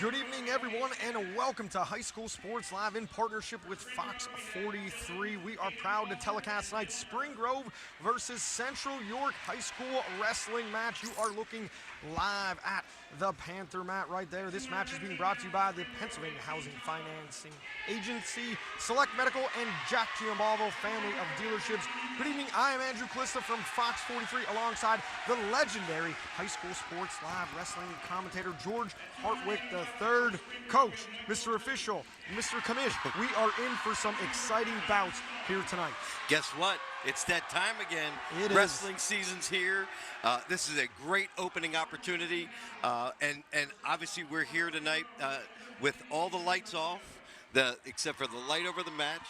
Good evening, everyone, and welcome to High School Sports Live in partnership with Fox 43. We are proud to telecast tonight's Spring Grove versus Central York High School wrestling match. You are looking live at the Panther mat right there. This match is being brought to you by the Pennsylvania Housing Financing Agency, Select Medical, and Jack Giambalvo family of dealerships. Good evening, I am Andrew Calista from Fox 43 alongside the legendary High School Sports Live wrestling commentator George Hartwick III. Coach, Mr. Official, Mr. Commish, we are in for some exciting bouts here tonight. Guess what? It's that time again. Wrestling season's here. This is a great opening opportunity. And obviously we're here tonight with all the lights off, except for the light over the match.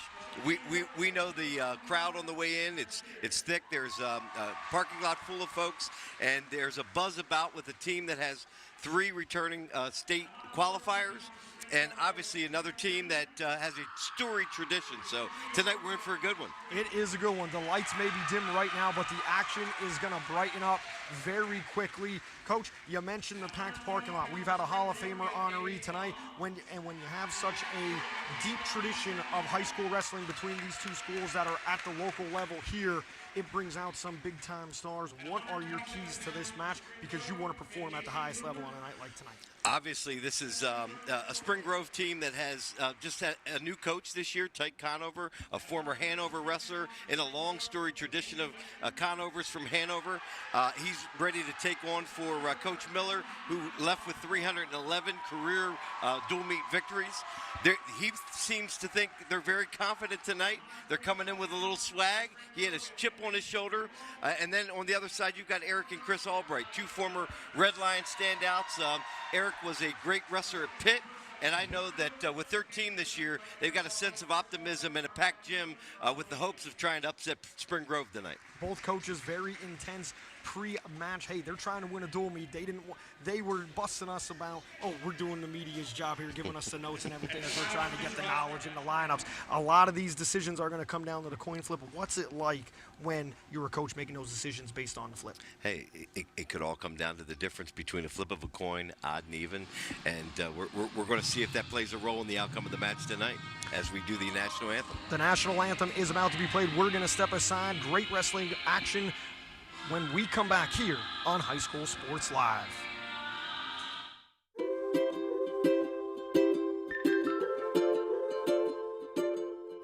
We know the crowd on the way in. It's thick. There's a parking lot full of folks, and there's a buzz about with a team that has 3 returning state qualifiers, and obviously another team that has a storied tradition. So tonight we're in for a good one. It is a good one. The lights may be dim right now, but the action is going to brighten up very quickly. Coach, you mentioned the packed parking lot. We've had a Hall of Famer honoree tonight. When you have such a deep tradition of high school wrestling between these two schools that are at the local level here, it brings out some big-time stars. What are your keys to this match? Because you want to perform at the highest level on a night like tonight. Obviously, this is a Spring Grove team that has just had a new coach this year, Tyke Conover, a former Hanover wrestler in a long story tradition of Conovers from Hanover. He's ready to take on for Coach Miller, who left with 311 career dual meet victories. He seems to think they're very confident tonight. They're coming in with a little swag. He had his chip on his shoulder. And then on the other side, you've got Eric and Chris Albright, 2 former Red Lion standouts. Eric was a great wrestler at Pitt, and I know that with their team this year, they've got a sense of optimism and a packed gym with the hopes of trying to upset Spring Grove tonight. Both coaches very intense pre-match. Hey, they're trying to win a dual meet. They were busting us about, oh, we're doing the media's job here, giving us the notes and everything as we're trying to get the knowledge and the lineups. A lot of these decisions are going to come down to the coin flip. What's it like when you're a coach making those decisions based on the flip? Hey, it could all come down to the difference between a flip of a coin, odd and even, and we're going to see if that plays a role in the outcome of the match tonight as we do the national anthem. The national anthem is about to be played. We're going to step aside. Great wrestling action when we come back here on High School Sports Live.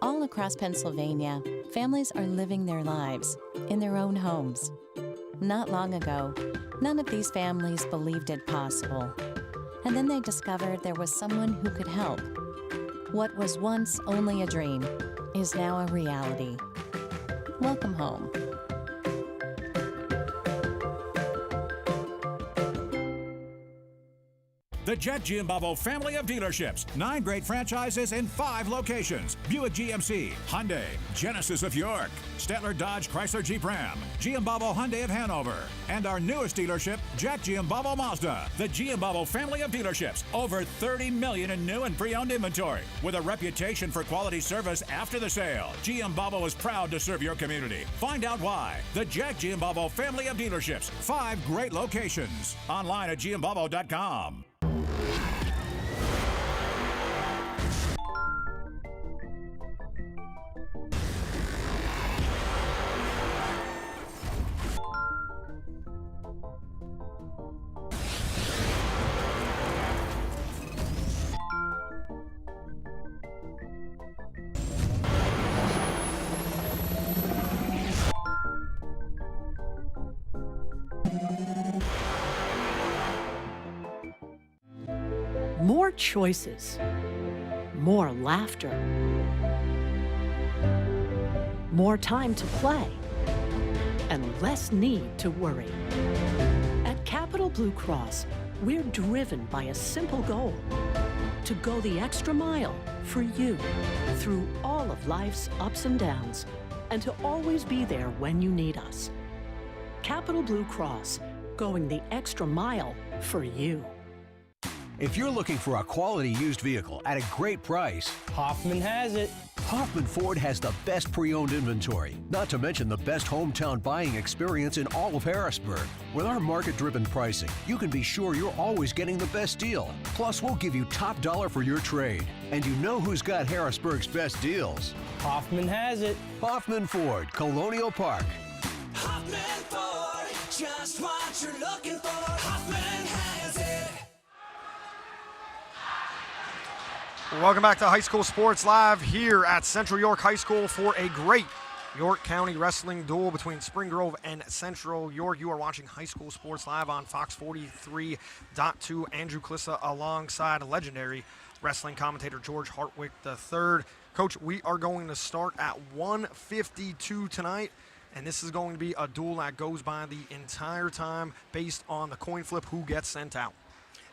All across Pennsylvania, families are living their lives in their own homes. Not long ago, none of these families believed it possible. And then they discovered there was someone who could help. What was once only a dream is now a reality. Welcome home. The Jack Giambalvo family of dealerships. 9 great franchises in 5 locations. Buick GMC, Hyundai, Genesis of York, Stettler Dodge Chrysler Jeep Ram, Giambalvo Hyundai of Hanover, and our newest dealership, Jack Giambalvo Mazda. The Giambalvo family of dealerships. Over 30 million in new and pre-owned inventory. With a reputation for quality service after the sale, Giambalvo is proud to serve your community. Find out why. The Jack Giambalvo family of dealerships. 5 great locations. Online at giambalvo.com. More choices, more laughter, more time to play, and less need to worry. At Capital Blue Cross, we're driven by a simple goal: to go the extra mile for you through all of life's ups and downs, and to always be there when you need us. Capital Blue Cross, going the extra mile for you. If you're looking for a quality used vehicle at a great price, Hoffman has it. Hoffman Ford has the best pre-owned inventory, not to mention the best hometown buying experience in all of Harrisburg. With our market-driven pricing, you can be sure you're always getting the best deal. Plus, we'll give you top dollar for your trade. And you know who's got Harrisburg's best deals. Hoffman has it. Hoffman Ford, Colonial Park. Hoffman Ford, just what you're looking for. Hoffman has it. Welcome back to High School Sports Live here at Central York High School for a great York County wrestling duel between Spring Grove and Central York. You are watching High School Sports Live on Fox 43.2. Andrew Klissa alongside legendary wrestling commentator George Hartwick III. Coach, we are going to start at 1:52 tonight, and this is going to be a duel that goes by the entire time based on the coin flip who gets sent out.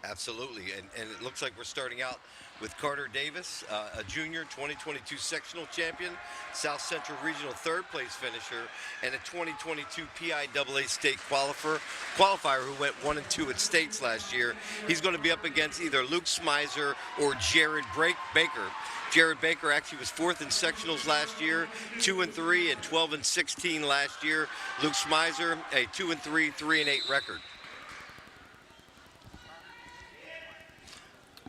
Absolutely, and it looks like we're starting out with Carter Davis, a junior 2022 sectional champion, South Central Regional third place finisher, and a 2022 PIAA state qualifier who went 1 and 2 at states last year. He's going to be up against either Luke Smizer or Jared Baker. Jared Baker actually was 4th in sectionals last year, 2 and 3 and 12 and 16 last year. Luke Smizer, a 2 and 3, 3 and 8 record.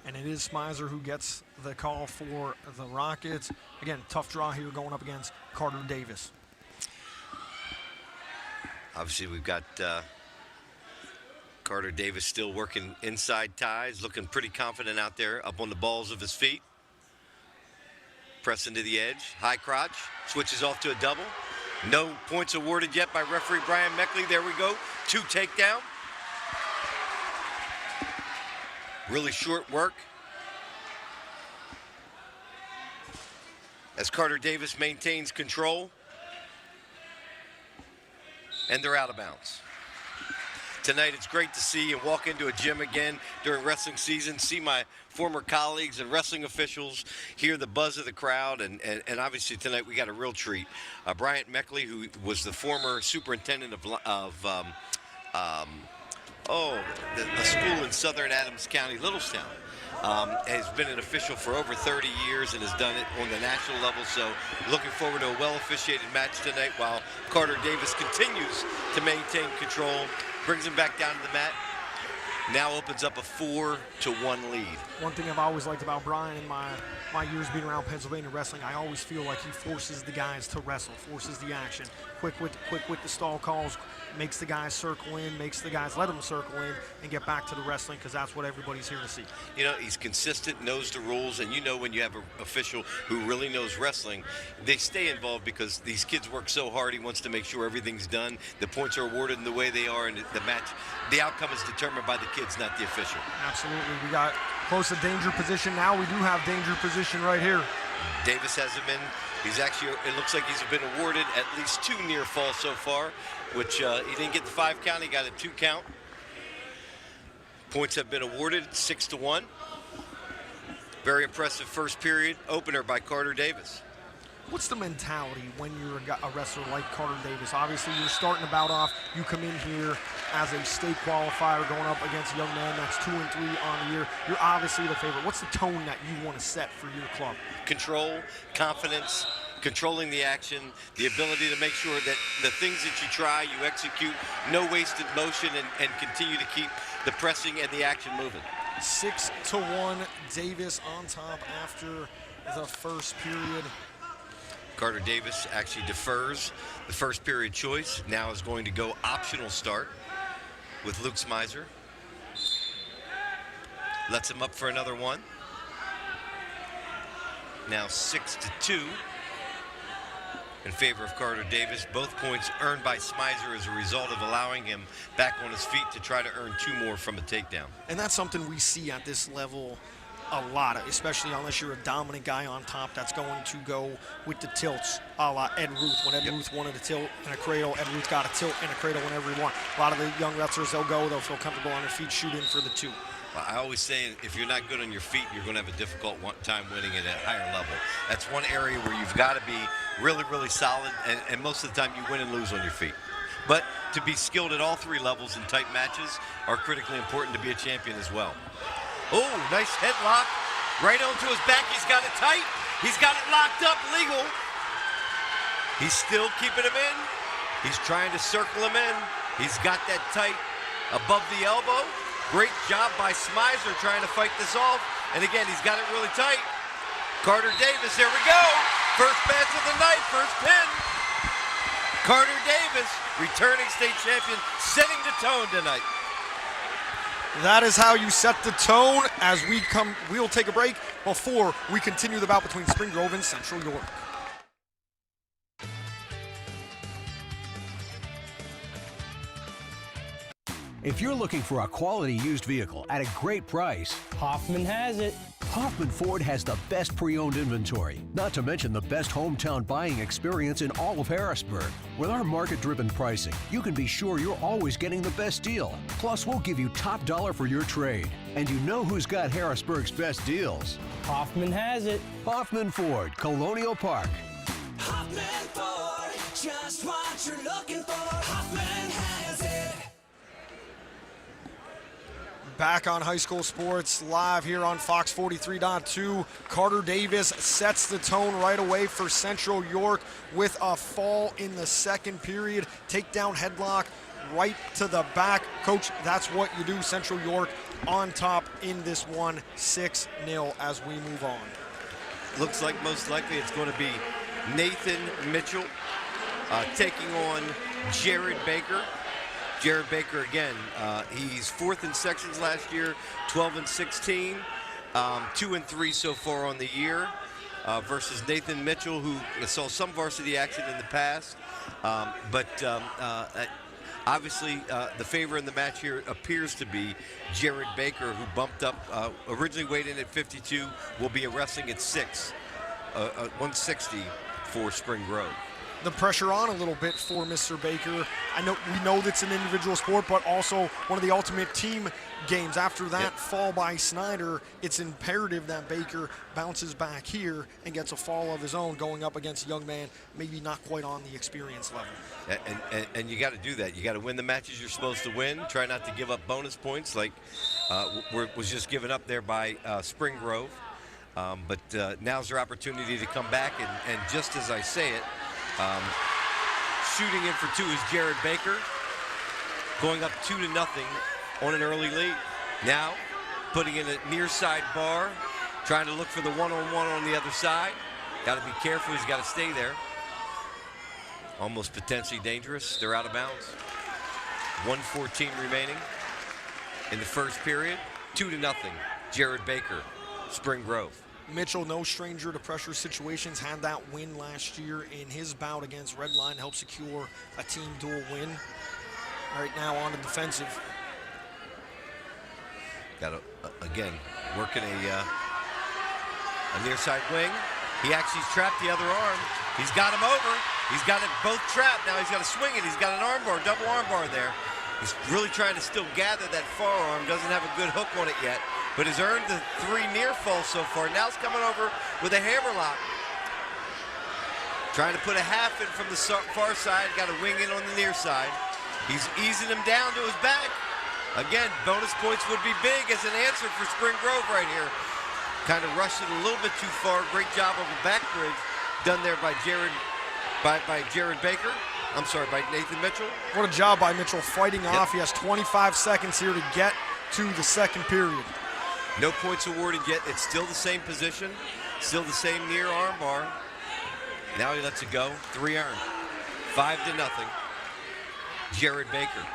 And it is Smizer who gets the call for the Rockets. Again, tough draw here going up against Carter Davis. Obviously, we've got Carter Davis still working inside ties, looking pretty confident out there, up on the balls of his feet. Pressing to the edge, high crotch, switches off to a double. No points awarded yet by referee Brian Meckley. There we go, 2 takedown. Really short work as Carter Davis maintains control, and they're out of bounds. Tonight it's great to see and walk into a gym again during wrestling season, see my former colleagues and wrestling officials, hear the buzz of the crowd, and obviously tonight we got a real treat. Bryant Meckley, who was the former superintendent of a school in southern Adams County, Littlestown, has been an official for over 30 years and has done it on the national level. So looking forward to a well-officiated match tonight while Carter Davis continues to maintain control, brings him back down to the mat, now opens up a 4-1 lead. One thing I've always liked about Brian in my years being around Pennsylvania wrestling, I always feel like he forces the guys to wrestle, forces the action, quick with the stall calls, makes the guys circle in, makes the guys let them circle in and get back to the wrestling, because that's what everybody's here to see. You know, he's consistent, knows the rules, and you know when you have an official who really knows wrestling, they stay involved because these kids work so hard. He wants to make sure everything's done, the points are awarded in the way they are, and the match, the outcome is determined by the kids, not the official. Absolutely. We got close to danger position now. We do have danger position right here. Davis has him in. He's actually, it looks like he's been awarded at least 2 near falls so far, which he didn't get the 5 count, he got a 2 count. Points have been awarded, 6-1. Very impressive first period opener by Carter Davis. What's the mentality when you're a wrestler like Carter Davis? Obviously, you're starting the bout off. You come in here as a state qualifier going up against a young man that's 2 and 3 on the year. You're obviously the favorite. What's the tone that you want to set for your club? Control, confidence, controlling the action, the ability to make sure that the things that you try, you execute, no wasted motion, and continue to keep the pressing and the action moving. 6-1, Davis on top after the first period. Carter Davis actually defers the first period choice. Now is going to go optional start with Luke Smizer. Lets him up for another one. Now 6-2 in favor of Carter Davis. Both points earned by Smizer as a result of allowing him back on his feet to try to earn 2 more from a takedown. And that's something we see at this level a lot of, especially unless you're a dominant guy on top that's going to go with the tilts a la Ed Ruth. When Ed Ruth wanted a tilt and a cradle, Ed Ruth got a tilt and a cradle whenever he wanted. A lot of the young wrestlers, they'll feel comfortable on their feet, shoot in for the 2. Well, I always say if you're not good on your feet, you're going to have a difficult time winning at a higher level. That's one area where you've got to be really, really solid, and most of the time you win and lose on your feet. But to be skilled at all 3 levels in tight matches are critically important to be a champion as well. Oh, nice headlock. Right onto his back. He's got it tight. He's got it locked up, legal. He's still keeping him in. He's trying to circle him in. He's got that tight above the elbow. Great job by Smizer trying to fight this off. And again, he's got it really tight. Carter Davis, there we go. First match of the night, first pin. Carter Davis, returning state champion, setting the tone tonight. That is how you set the tone. As we'll take a break before we continue the bout between Spring Grove and Central York. If you're looking for a quality used vehicle at a great price, Hoffman has it. Hoffman Ford has the best pre-owned inventory, not to mention the best hometown buying experience in all of Harrisburg. With our market-driven pricing, you can be sure you're always getting the best deal. Plus, we'll give you top dollar for your trade. And you know who's got Harrisburg's best deals. Hoffman has it. Hoffman Ford, Colonial Park. Hoffman Ford, just what you're looking for. Hoffman has it. Back on High School Sports Live here on Fox 43.2. Carter Davis sets the tone right away for Central York with a fall in the second period. Takedown headlock right to the back. Coach, that's what you do. Central York on top in this one, 6-0 as we move on. Looks like most likely it's going to be Nathan Mitchell taking on Jared Baker. Jared Baker again, he's 4th in sections last year, 12 and 16, 2 and 3 so far on the year, versus Nathan Mitchell, who saw some varsity action in the past, but obviously the favor in the match here appears to be Jared Baker, who bumped up, originally weighed in at 52, will be wrestling at 160 for Spring Grove. The pressure on a little bit for Mr. Baker. We know that's an individual sport, but also one of the ultimate team games. After that fall by Snyder, it's imperative that Baker bounces back here and gets a fall of his own going up against a young man, maybe not quite on the experience level. And you got to do that. You got to win the matches you're supposed to win. Try not to give up bonus points like was just given up there by Spring Grove. But now's their opportunity to come back, and just as I say it, shooting in for 2 is Jared Baker, going up 2-0 on an early lead. Now, putting in a near side bar, trying to look for the one-on-one on the other side. Got to be careful, he's got to stay there. Almost potentially dangerous, they're out of bounds. 1:14 remaining in the first period. 2-0, Jared Baker, Spring Grove. Mitchell, no stranger to pressure situations, had that win last year in his bout against Redline, helped secure a team dual win. Right now on the defensive. Got to, again, working a near side wing. He actually's trapped the other arm. He's got him over. He's got it both trapped. Now he's got to swing it. He's got an arm bar, double arm bar there. He's really trying to still gather that forearm. Doesn't have a good hook on it yet, but has earned the 3 near falls so far. Now he's coming over with a hammerlock. Trying to put a half in from the far side. Got a wing in on the near side. He's easing him down to his back. Again, bonus points would be big as an answer for Spring Grove right here. Kind of rushed it a little bit too far. Great job of a back bridge done there by Jared Baker. I'm sorry, by Nathan Mitchell. What a job by Mitchell fighting off. He has 25 seconds here to get to the second period. No points awarded yet. It's still the same position, still the same near arm bar. Now he lets it go. 3 earned. 5-0. Jared Baker.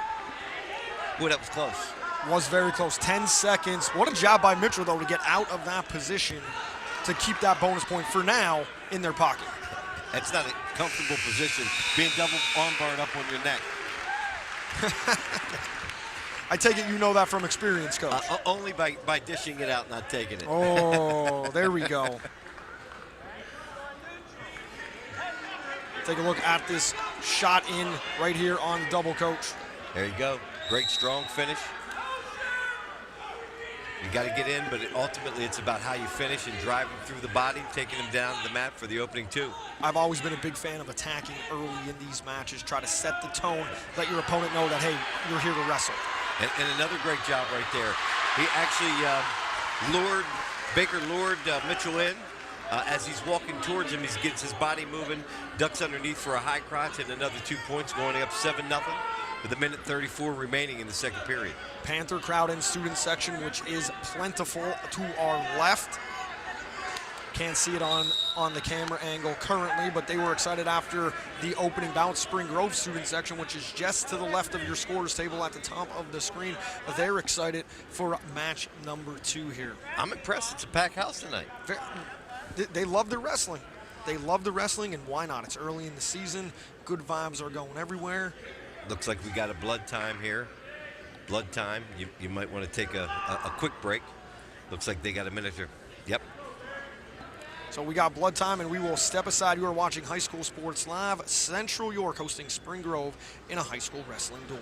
Boy, that was close. Was very close. 10 seconds. What a job by Mitchell, though, to get out of that position to keep that bonus point for now in their pocket. That's not a comfortable position, being double arm barred up on your neck. I take it you know that from experience, Coach. Only by dishing it out, not taking it. Oh, there we go. Take a look at this shot in right here on the double, Coach. There you go. Great, strong finish. You got to get in, but ultimately it's about how you finish and driving through the body, taking him down to the mat for the opening 2. I've always been a big fan of attacking early in these matches. Try to set the tone, let your opponent know that, hey, you're here to wrestle. And another great job right there. He actually Baker lured Mitchell in. As he's walking towards him, he gets his body moving, ducks underneath for a high crotch, and another 2 points, going up 7-0 with a minute 34 remaining in the second period. Panther crowd in student section, which is plentiful to our left. Can't see it on the camera angle currently, but they were excited after the opening bout. Spring Grove student section, which is just to the left of your scorers table at the top of the screen. They're excited for match number 2 here. I'm impressed. It's a packed house tonight. They love their wrestling. They love the wrestling, and why not? It's early in the season. Good vibes are going everywhere. Looks like we got a blood time here. Blood time. You might want to take a quick break. Looks like they got a minute here. Yep. So we got blood time, and we will step aside. You are watching High School Sports Live. Central York hosting Spring Grove in a high school wrestling duel.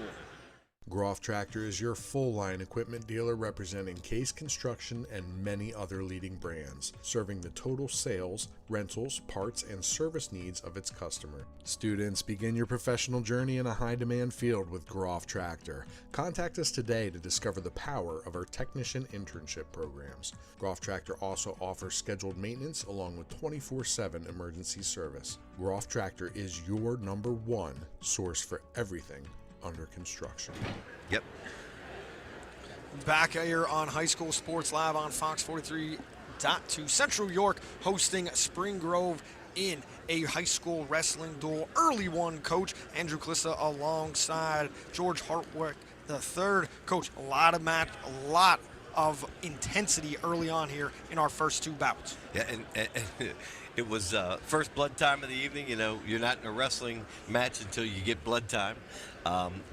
Groff Tractor is your full-line equipment dealer representing Case Construction and many other leading brands, serving the total sales, rentals, parts, and service needs of its customer. Students, begin your professional journey in a high-demand field with Groff Tractor. Contact us today to discover the power of our technician internship programs. Groff Tractor also offers scheduled maintenance along with 24/7 emergency service. Groff Tractor is your #1 source for everything under construction. Yep. Back here on High School Sports Live on Fox 43.2. Central York hosting Spring Grove in a high school wrestling duel. Early one, Coach Andrew Klissa alongside George Hartwick III. Coach, a lot of intensity early on here in our first 2 bouts. Yeah, and it was first blood time of the evening. You know, you're not in a wrestling match until you get blood time.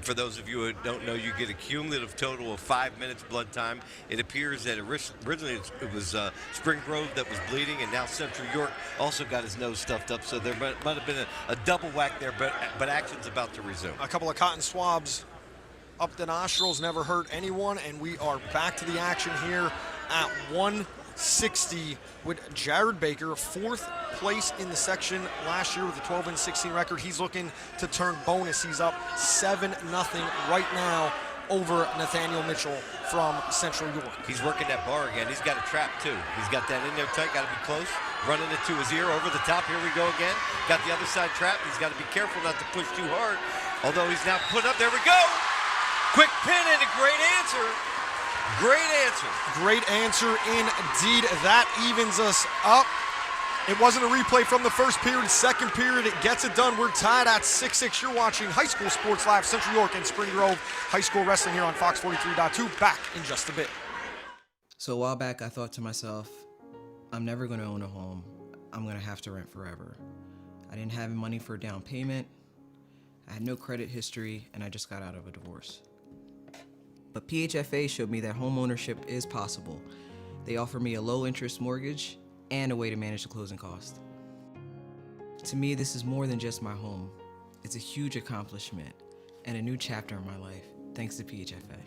For those of you who don't know, you get a cumulative total of 5 minutes blood time. It appears that originally it was Spring Grove that was bleeding, and now Central York also got his nose stuffed up. So there might have been a double whack there, but action's about to resume. A couple of cotton swabs up the nostrils never hurt anyone, and we are back to the action here at 160 with Jared Baker, 4th place in the section last year with a 12-16 record. He's looking to turn bonus. He's up 7-0 right now over Nathaniel Mitchell from Central York. He's working that bar again. He's got a trap too. He's got that in there tight, got to be close. Running it to his ear, over the top. Here we go again. Got the other side trapped. He's got to be careful not to push too hard. Although he's now put up. There we go. Quick pin and a great answer. Great answer. Great answer indeed. That evens us up. It wasn't a replay from the first period. Second period, it gets it done. We're tied at 6-6. You're watching High School Sports Live, Central York and Spring Grove High School Wrestling here on Fox 43.2. Back in just a bit. So a while back, I thought to myself, I'm never going to own a home. I'm going to have to rent forever. I didn't have money for a down payment. I had no credit history, and I just got out of a divorce. But PHFA showed me that home ownership is possible. They offer me a low-interest mortgage and a way to manage the closing cost. To me, this is more than just my home. It's a huge accomplishment and a new chapter in my life, thanks to PHFA.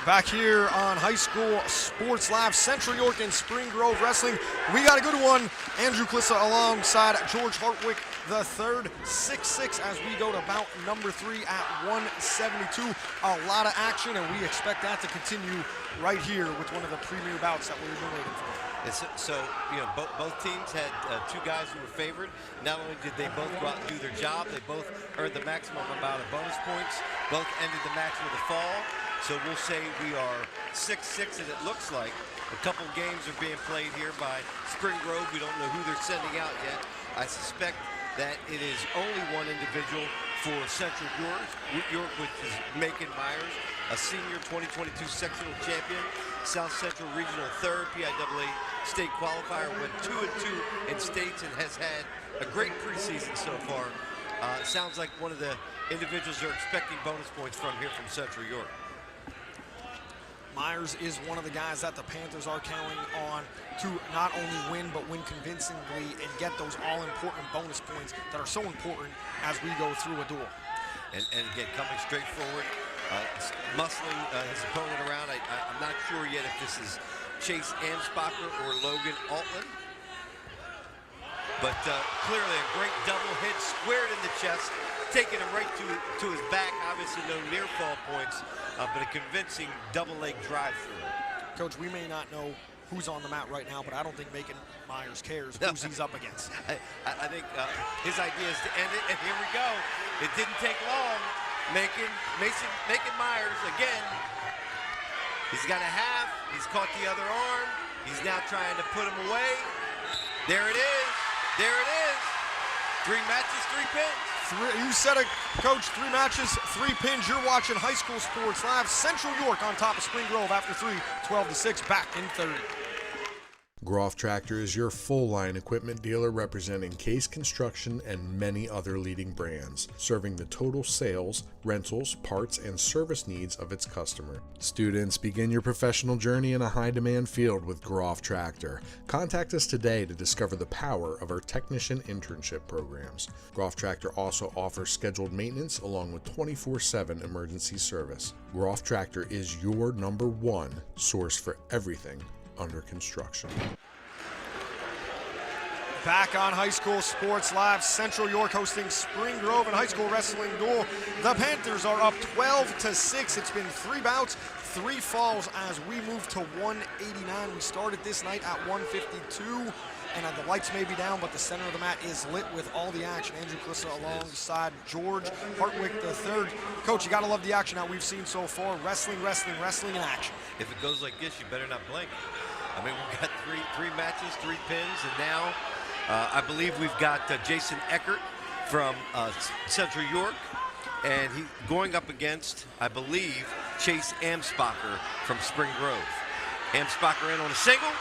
Back here on High School Sports Live, Central York and Spring Grove Wrestling. We got a good one. Andrew Klissa alongside George Hartwick III, 6-6 as we go to bout number 3 at 172. A lot of action, and we expect that to continue right here with one of the premier bouts that we've been waiting for. So, you know, both teams had 2 guys who were favored. Not only did they both go out and do their job, they both earned the maximum amount of bonus points. Both ended the match with a fall. So we'll say we are 6-6, and it looks like a couple games are being played here by Spring Grove. We don't know who they're sending out yet. I suspect that it is only one individual for Central York, which is Macon Myers, a senior 2022 sectional champion, South Central Regional 3rd PIAA state qualifier, went 2-2 in states and has had a great preseason so far. Sounds like one of the individuals are expecting bonus points from here from Central York. Myers is one of the guys that the Panthers are counting on to not only win, but win convincingly and get those all-important bonus points that are so important as we go through a duel. And again, coming straight forward, muscling his opponent around. I'm not sure yet if this is Chase Amsbacher or Logan Altman. but clearly a great double hit, squared in the chest, taking him right to his back. Obviously no near fall points, but a convincing double leg drive through. Coach, we may not know who's on the mat right now, but I don't think Macon Myers cares who's he's up against. I think his idea is to end it, and here we go. It didn't take long. Macon Myers again. He's got a half. He's caught the other arm. He's now trying to put him away. There it is. There it is. 3 matches, 3 pins. You said it, Coach. 3 matches, 3 pins. You're watching High School Sports Live. Central York on top of Spring Grove after 3, 12-6, back in third. Groff Tractor is your full-line equipment dealer representing Case Construction and many other leading brands, serving the total sales, rentals, parts, and service needs of its customer. Students, begin your professional journey in a high-demand field with Groff Tractor. Contact us today to discover the power of our technician internship programs. Groff Tractor also offers scheduled maintenance along with 24/7 emergency service. Groff Tractor is your #1 source for everything under construction. Back on High School Sports Live, Central York hosting Spring Grove and high school wrestling duel. The Panthers are up 12-6. It's been 3 bouts, 3 falls as we move to 189. We started this night at 152, and the lights may be down, but the center of the mat is lit with all the action. Andrew Clissa alongside George Hartwick III. Coach, you got to love the action that we've seen so far. Wrestling in action. If it goes like this, you better not blink. I mean, we've got three matches, 3 pins, and now I believe we've got Jason Eckert from Central York, and he's going up against, I believe, Chase Amsbacher from Spring Grove. Amsbacher in on a single,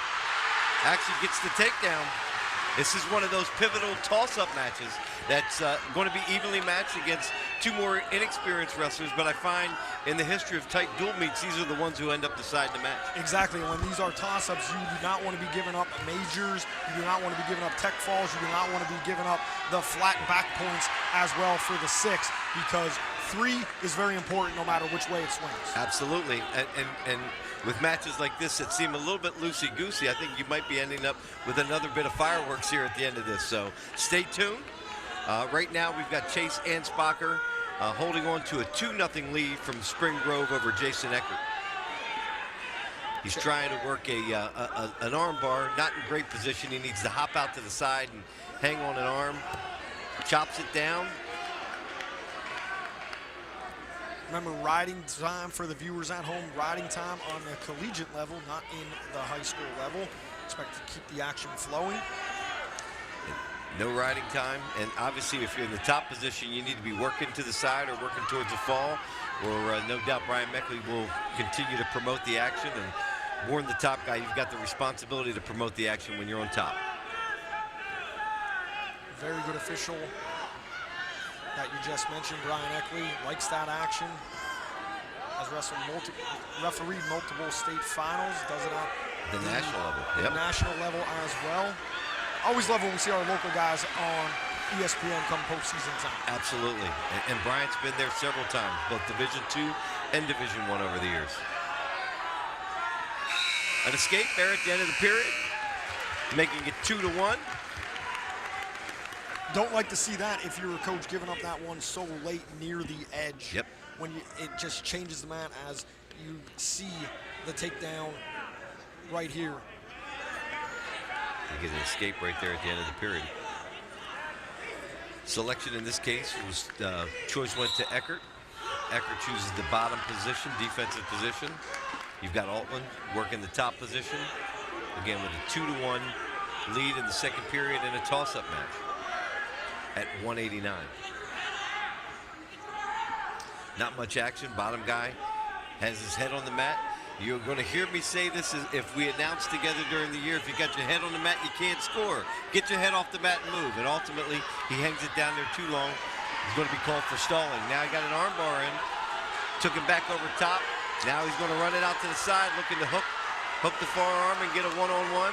actually gets the takedown. This is one of those pivotal toss-up matches that's going to be evenly matched against 2 more inexperienced wrestlers, but I find in the history of tight dual meets, these are the ones who end up deciding the match. Exactly. When these are toss-ups, you do not want to be giving up majors. You do not want to be giving up tech falls. You do not want to be giving up the flat back points as well for the 6, because 3 is very important no matter which way it swings. Absolutely. And with matches like this that seem a little bit loosey-goosey, I think you might be ending up with another bit of fireworks here at the end of this. So stay tuned. Right now we've got Chase Ansbacher holding on to a 2-0 lead from Spring Grove over Jason Eckert. He's trying to work an arm bar, not in great position. He needs to hop out to the side and hang on an arm. Chops it down. Remember, riding time for the viewers at home, riding time on the collegiate level, not in the high school level. Expect to keep the action flowing. No riding time, and obviously if you're in the top position, you need to be working to the side or working towards a fall, or no doubt Brian Meckley will continue to promote the action, and warn the top guy, you've got the responsibility to promote the action when you're on top. Very good official that you just mentioned, Brian Eckley, likes that action. Has refereed multiple state finals, does it at the national level. The national level as well. Always love when we see our local guys on ESPN come postseason time. Absolutely, and Brian's been there several times, both Division II and Division I over the years. An escape there at the end of the period, making it 2-1. Don't like to see that if you're a coach giving up that one so late near the edge. Yep. When it just changes the mat as you see the takedown right here. You get an escape right there at the end of the period. Selection in this case was choice went to Eckert. Eckert chooses the bottom position, defensive position. You've got Altman working the top position. Again with a 2-1 lead in the second period in a toss-up match at 189. Not much action. Bottom guy has his head on the mat. You're going to hear me say this if we announce together during the year, if you got your head on the mat, you can't score. Get your head off the mat and move. And ultimately, he hangs it down there too long. He's going to be called for stalling. Now he got an arm bar in. Took him back over top. Now he's going to run it out to the side, looking to hook the forearm and get a one-on-one.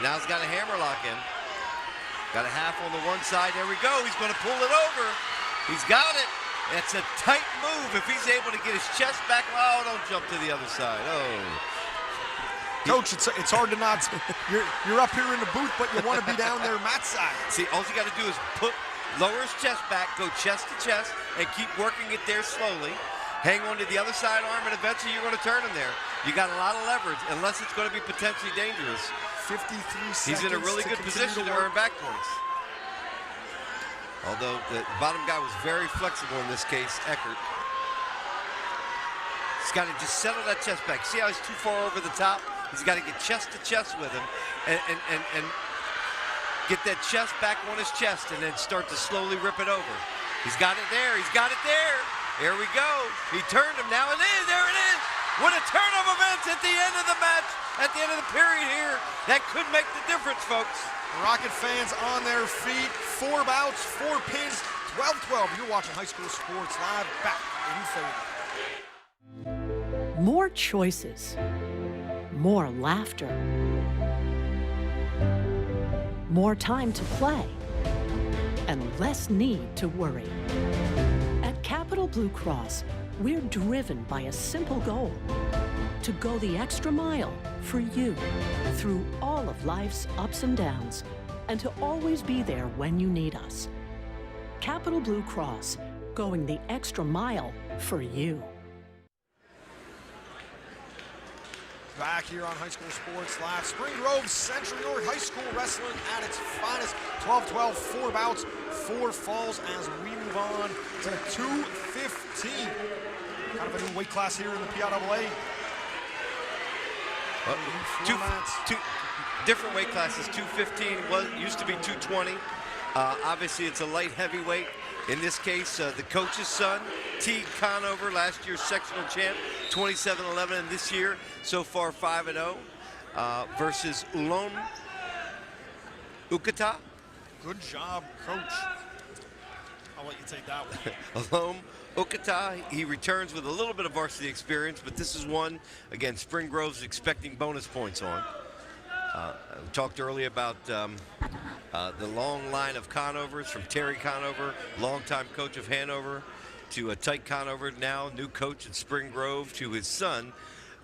Now he's got a hammerlock in. Got a half on the one side. There we go. He's going to pull it over. He's got it. It's a tight move if he's able to get his chest back. Oh, don't jump to the other side. Oh. Coach, it's hard to not. You're up here in the booth, but you want to be down there mat side. See, all you got to do is lower his chest back, go chest to chest, and keep working it there slowly. Hang on to the other side arm, and eventually you're going to turn him there. You got a lot of leverage, unless it's going to be potentially dangerous. 53 seconds. He's in a really good position to earn back points. Although the bottom guy was very flexible in this case, Eckert. He's got to just settle that chest back. See how he's too far over the top? He's got to get chest to chest with him and get that chest back on his chest and then start to slowly rip it over. He's got it there. He's got it there. There we go. He turned him. Now it is. There it is. What a turn of events at the end of the match, at the end of the period here. That could make the difference, folks. Rocket fans on their feet. 4 bouts, 4 pins, 12-12. You're watching High School Sports Live. Back in favor. More choices. More laughter. More time to play. And less need to worry. At Capital Blue Cross, we're driven by a simple goal: to go the extra mile for you through all of life's ups and downs, and to always be there when you need us. Capital Blue Cross, going the extra mile for you. Back here on High School Sports Live. Spring Grove Central York High School wrestling at its finest. 12-12, 4 bouts, 4 falls as we move on to 215. Kind of a new weight class here in the PIAA. Two different weight classes. 215 used to be 220. Obviously, it's a light heavyweight. In this case, the coach's son, Teague Conover, last year's sectional champ, 27-11, and this year, so far 5-0, versus Ulom Ukata. Good job, Coach. I'll let you take that one. Ulom Ukata, he returns with a little bit of varsity experience, but this is one, again, Spring Grove's expecting bonus points on. We talked earlier about the long line of Conovers, from Terry Conover, longtime coach of Hanover, to Tyke Conover, now new coach at Spring Grove, to his son,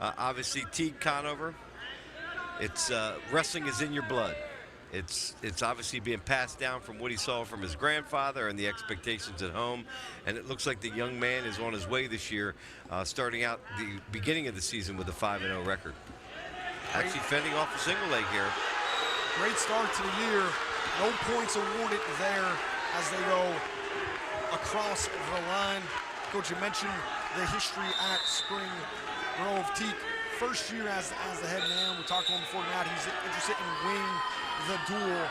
obviously Teague Conover. It's wrestling is in your blood. It's obviously being passed down from what he saw from his grandfather and the expectations at home, and it looks like the young man is on his way this year, starting out the beginning of the season with a 5-0 record. Actually fending off a single leg here. Great start to the year. No points awarded there as they go across the line. Coach, you mentioned the history at Spring Grove. Teague, first year as the head man. We talked to him before now. He's interested in winning the duel,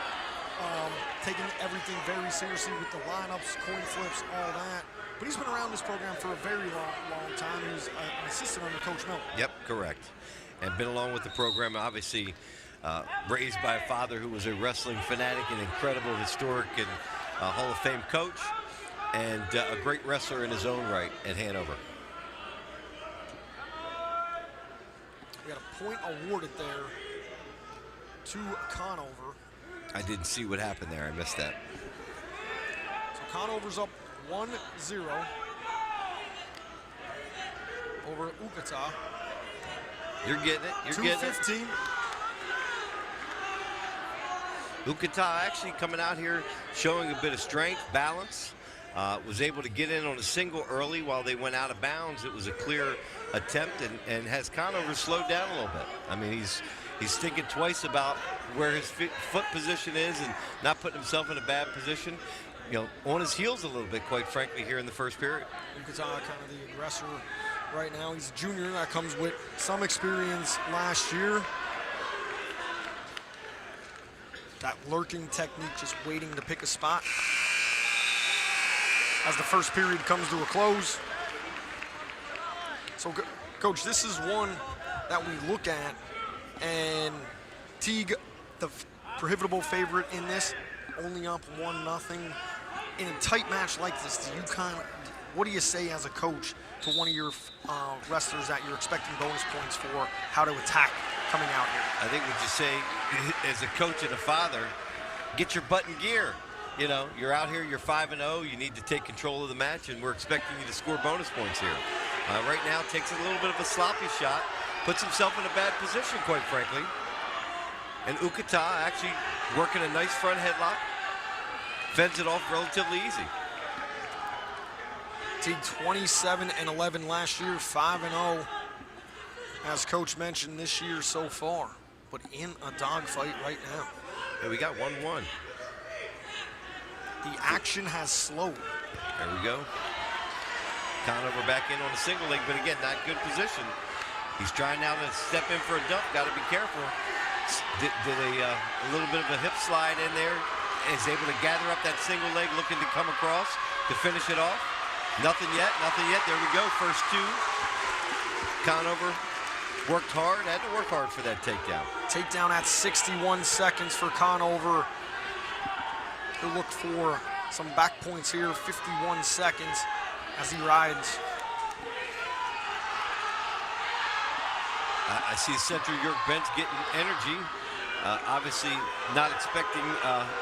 taking everything very seriously with the lineups, coin flips, all that. But he's been around this program for a very long time. He was an assistant under Coach Miller. Yep, correct. And been along with the program, obviously raised by a father who was a wrestling fanatic, an incredible, historic, and Hall of Fame coach, and a great wrestler in his own right at Hanover. We got a point awarded there to Conover. I didn't see what happened there. I missed that. So Conover's up 1-0 over Ukata. You're getting it. You're getting it. 2:15. Ukata actually coming out here showing a bit of strength, balance. Was able to get in on a single early while they went out of bounds. It was a clear attempt, and has Conover slowed down a little bit. I mean, he's thinking twice about where his foot position is and not putting himself in a bad position. You know, on his heels a little bit, quite frankly, here in the first period. Ukata kind of the aggressor right now. He's a junior. That comes with some experience last year. That lurking technique, just waiting to pick a spot as the first period comes to a close. So, Coach, this is one that we look at, and Teague, the prohibitable favorite in this, only up 1-0. In a tight match like this, what do you say as a coach to one of your wrestlers that you're expecting bonus points for, how to attack coming out here? I think what you say as a coach and a father, get your butt in gear. You know, you're out here, you're 5-0, you need to take control of the match, and we're expecting you to score bonus points here. Right now, takes a little bit of a sloppy shot, puts himself in a bad position, quite frankly. And Ukata actually working a nice front headlock. Fends it off relatively easy. Teague 27-11 last year, 5-0. As Coach mentioned, this year so far, but in a dogfight right now. And we got 1-1. The action has slowed. There we go. Conover back in on a single leg, but again, not good position. He's trying now to step in for a dump. Got to be careful. Did a little bit of a hip slide in there. Is able to gather up that single leg, looking to come across to finish it off. Nothing yet, nothing yet. There we go, first two. Conover worked hard, had to work hard for that takedown. Takedown at 61 seconds for Conover. He'll look for some back points here, 51 seconds as he rides. I see Central York bench getting energy. Obviously not expecting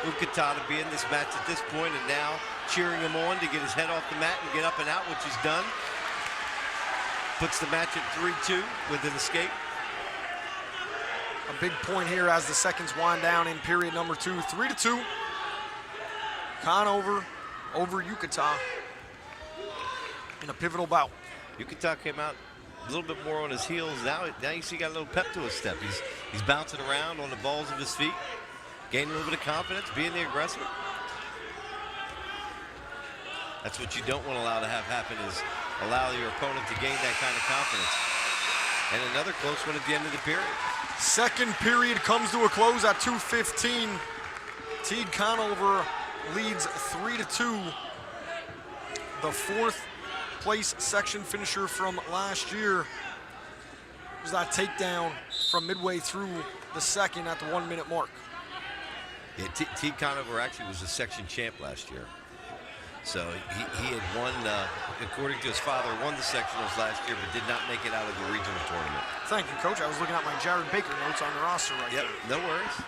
Ukata to be in this match at this point, and now cheering him on to get his head off the mat and get up and out, which he's done. Puts the match at 3-2 with an escape. A big point here as the seconds wind down in period number 2, 3-2. Conover over Ukata in a pivotal bout. Ukata came out a little bit more on his heels. Now you see he got a little pep to his step. He's bouncing around on the balls of his feet, gaining a little bit of confidence, being the aggressor. That's what you don't want to allow to have happen, is allow your opponent to gain that kind of confidence. And another close one at the end of the period. Second period comes to a close at 2:15. Teague Conover leads 3-2. The fourth place section finisher from last year was that takedown from midway through the second at the 1 minute mark. Yeah, Teague Conover actually was a section champ last year. So he had won, according to his father, won the sectionals last year, but did not make it out of the regional tournament. Thank you, Coach. I was looking at my Jared Baker notes on the roster right there. No worries.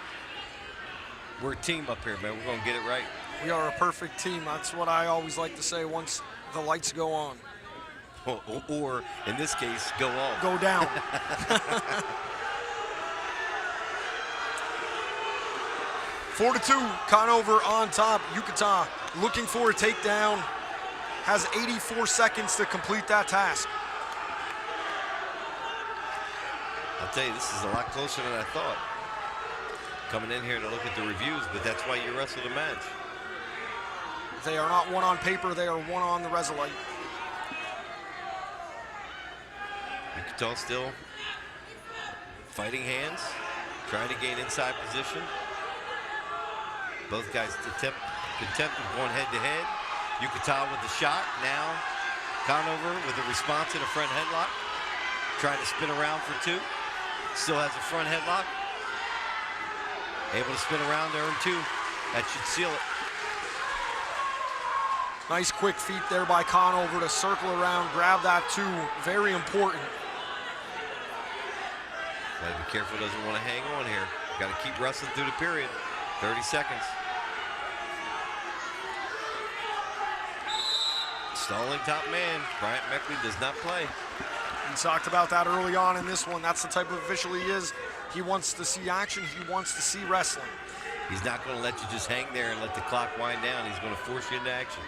We're a team up here, man. We're going to get it right. We are a perfect team. That's what I always like to say once the lights go on. Or in this case, go off. Go down. Four to 2, Conover on top. Ukata looking for a takedown. Has 84 seconds to complete that task. I'll tell you, this is a lot closer than I thought. Coming in here to look at the reviews, but that's why you wrestled a match. They are not one on paper, they are one on the Resolite. Ukata still fighting hands, trying to gain inside position. Both guys contempt of going head-to-head. Ukata with the shot. Now Conover with a response in a front headlock. Trying to spin around for 2. Still has a front headlock. Able to spin around there in 2. That should seal it. Nice quick feet there by Conover to circle around, grab that 2. Very important. Gotta be careful, doesn't want to hang on here. Got to keep wrestling through the period. 30 seconds. Stalling top man. Bryant Meckley does not play. We talked about that early on in this one. That's the type of official he is. He wants to see action. He wants to see wrestling. He's not going to let you just hang there and let the clock wind down. He's going to force you into action.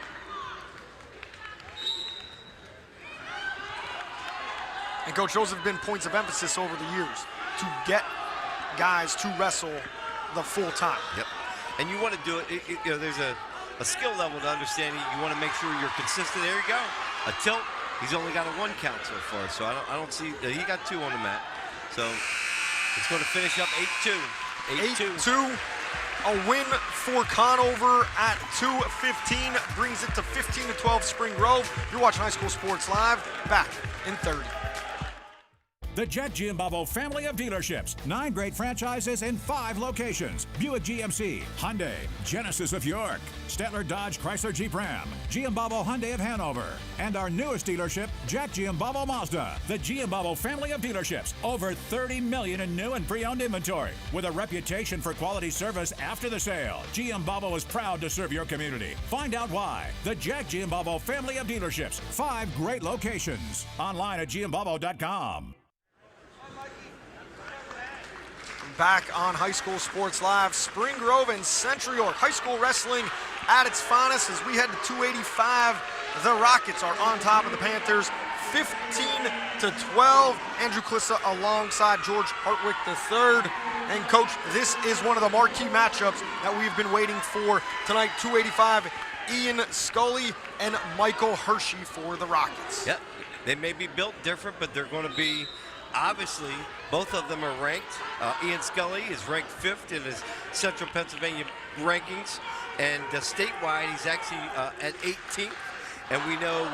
And Coach, those have been points of emphasis over the years to get guys to wrestle the full time. Yep. And you want to do it, you know, there's a skill level to understand. You want to make sure you're consistent. There you go. A tilt. He's only got a 1 count so far, so I don't see, he got 2 on the mat. So it's going to finish up 8-2. 8-2. A win for Conover at 2:15 brings it to 15-12 Spring Grove. You're watching High School Sports Live. Back in 30. The Jet Giambavo family of dealerships. 9 great franchises in 5 locations. Buick GMC, Hyundai, Genesis of York, Stettler Dodge Chrysler Jeep Ram, Giambavo Hyundai of Hanover, and our newest dealership, Jack Giambavo Mazda. The Giambavo family of dealerships. Over 30 million in new and pre-owned inventory. With a reputation for quality service after the sale, Giambavo is proud to serve your community. Find out why. The Jack Giambavo family of dealerships. 5 great locations. Online at giambavo.com. back on High School Sports Live. Spring Grove and Central York High School Wrestling at its finest as we head to 285. The Rockets are on top of the Panthers 15-12. Andrew Klissa alongside George Hartwick III. And Coach, this is one of the marquee matchups that we've been waiting for tonight. 285, Ian Scully and Michael Hershey for the Rockets. Yep, they may be built different, but they're going to be, obviously, both of them are ranked. Ian Scully is ranked 5th in his Central Pennsylvania rankings, and statewide he's actually at 18th. And we know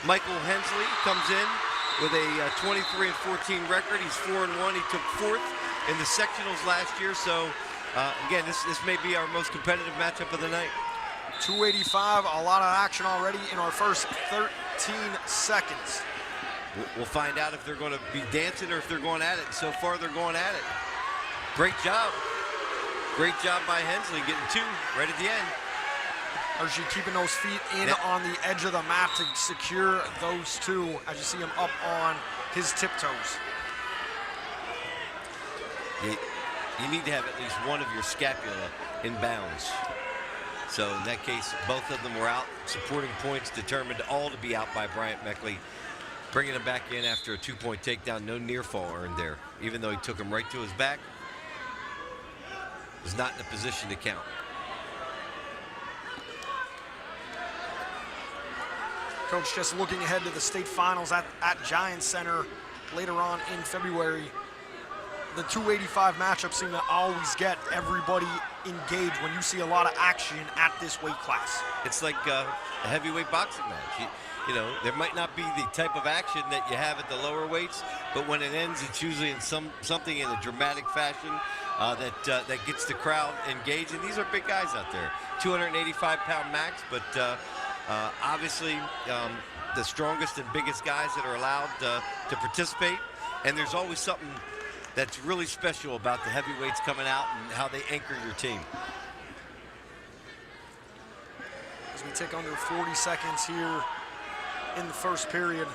Michael Hensley comes in with a 23-14 record. He's 4-1. He took 4th in the sectionals last year. So again, this may be our most competitive matchup of the night. 285, a lot of action already in our first 13 seconds. We'll find out if they're going to be dancing or if they're going at it. So far, they're going at it. Great job. Great job by Hensley getting 2 right at the end. Hershey keeping those feet in on the edge of the mat to secure those 2 as you see him up on his tiptoes. You need to have at least one of your scapula in bounds. So in that case, both of them were out. Supporting points determined all to be out by Bryant Meckley. Bringing him back in after a 2-point takedown. No near fall earned there. Even though he took him right to his back, was not in a position to count. Coach, just looking ahead to the state finals at Giants Center later on in February. The 285 matchups seem to always get everybody engaged when you see a lot of action at this weight class. It's like a heavyweight boxing match. You know, there might not be the type of action that you have at the lower weights, but when it ends, it's usually in something in a dramatic fashion that gets the crowd engaged. And these are big guys out there, 285-pound max, but obviously the strongest and biggest guys that are allowed to participate. And there's always something that's really special about the heavyweights coming out and how they anchor your team. As we take under 40 seconds here in the first period.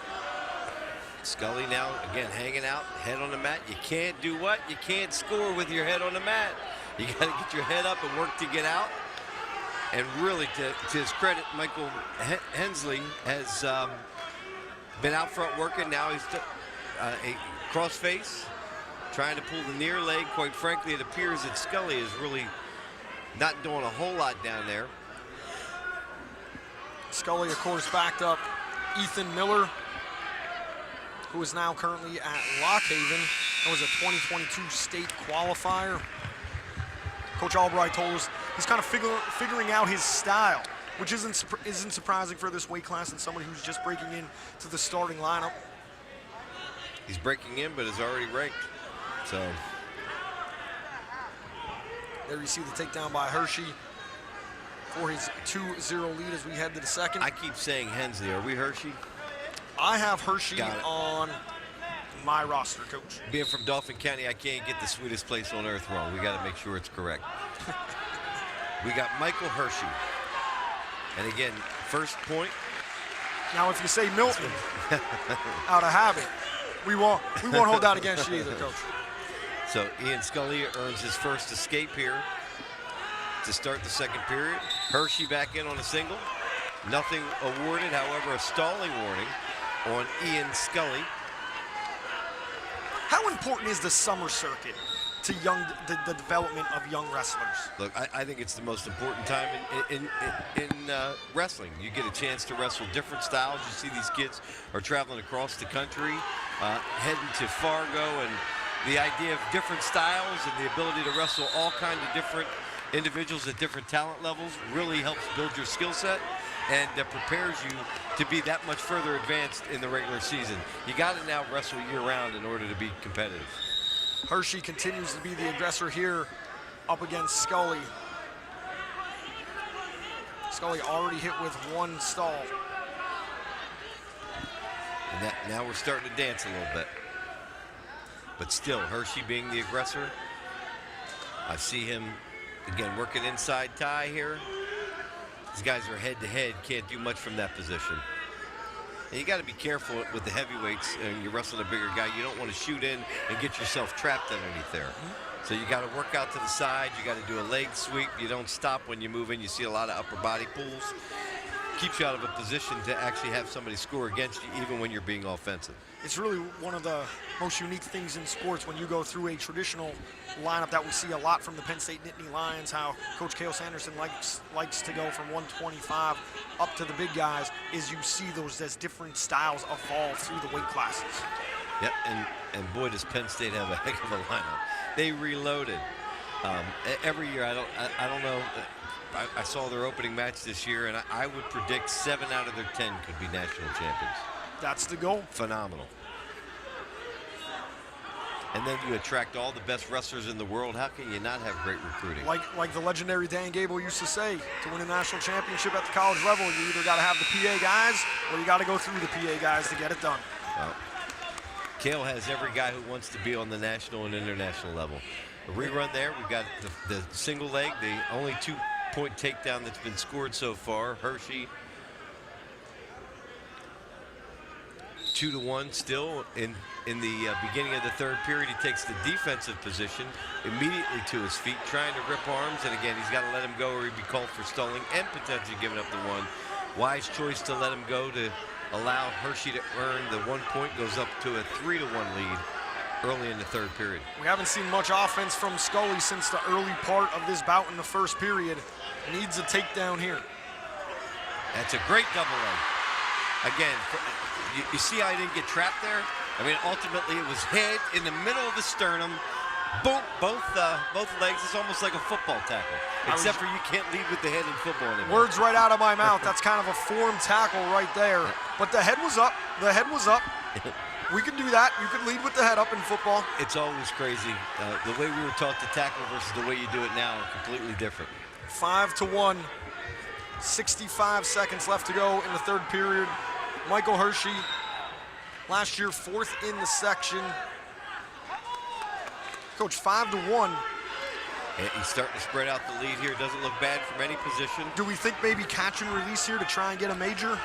Scully now, again, hanging out, head on the mat. You can't do what? You can't score with your head on the mat. You got to get your head up and work to get out. And really, to his credit, Michael Hensley has been out front working. Now he's a cross face, trying to pull the near leg. Quite frankly, it appears that Scully is really not doing a whole lot down there. Scully, of course, backed up Ethan Miller, who is now currently at Lock Haven. That was a 2022 state qualifier. Coach Albright told us he's kind of figuring out his style, which isn't surprising for this weight class and somebody who's just breaking into the starting lineup. He's breaking in, but is already ranked. So there you see the takedown by Hershey for his 2-0 lead as we head to the second. I keep saying Hensley. Are we Hershey? I have Hershey on my roster, Coach. Being from Dauphin County, I can't get the sweetest place on earth wrong. We got to make sure it's correct. We got Michael Hershey. And again, first point. Now, if you say Milton out of habit, we won't hold that against you either, Coach. So Ian Scully earns his first escape here to start the second period. Hershey back in on a single. Nothing awarded, however, a stalling warning on Ian Scully. How important is the summer circuit to the development of young wrestlers? Look, I think it's the most important time in wrestling. You get a chance to wrestle different styles. You see these kids are traveling across the country, heading to Fargo, and the idea of different styles and the ability to wrestle all kinds of different individuals at different talent levels really helps build your skill set and prepares you to be that much further advanced in the regular season. You got to now wrestle year-round in order to be competitive. Hershey continues to be the aggressor here up against Scully. Scully already hit with one stall. And now we're starting to dance a little bit. But still, Hershey being the aggressor. I see him, again, working inside tie here. These guys are head-to-head, can't do much from that position. And you got to be careful with the heavyweights, and you're wrestling a bigger guy. You don't want to shoot in and get yourself trapped underneath there. So you got to work out to the side. You got to do a leg sweep. You don't stop when you move in. You see a lot of upper body pulls. Keeps you out of a position to actually have somebody score against you, even when you're being offensive. It's really one of the most unique things in sports when you go through a traditional lineup that we see a lot from the Penn State Nittany Lions, how Coach Cale Sanderson likes to go from 125 up to the big guys, is you see those as different styles evolve through the weight classes. Yep, and boy, does Penn State have a heck of a lineup. They reloaded every year. I don't know. I saw their opening match this year, and I would predict 7 out of their 10 could be national champions. That's the goal. Phenomenal. And then you attract all the best wrestlers in the world. How can you not have great recruiting? Like the legendary Dan Gable used to say, to win a national championship at the college level, you either got to have the PA guys or you got to go through the PA guys to get it done. Well, Cale has every guy who wants to be on the national and international level. A rerun there. We've got the single leg, the only 2-point takedown that's been scored so far. Hershey 2-1 still in the beginning of the third period. He takes the defensive position immediately to his feet, trying to rip arms, and again he's got to let him go or he'd be called for stalling and potentially giving up the one. Wise choice to let him go to allow Hershey to earn the 1 point. Goes up to a 3-1 lead early in the third period. We haven't seen much offense from Scully since the early part of this bout in the first period. Needs a takedown here. That's a great double leg. Again, you see how he didn't get trapped there? I mean, ultimately it was head in the middle of the sternum. Boom, both legs. It's almost like a football tackle, except for you can't lead with the head in football anymore. Words right out of my mouth. That's kind of a formed tackle right there. But the head was up. The head was up. We can do that. You can lead with the head up in football. It's always crazy. The way we were taught to tackle versus the way you do it now are completely different. 5-1. 65 seconds left to go in the third period. Michael Hershey, last year 4th in the section. Coach, 5-1. And he's starting to spread out the lead here. Doesn't look bad from any position. Do we think maybe catch and release here to try and get a major?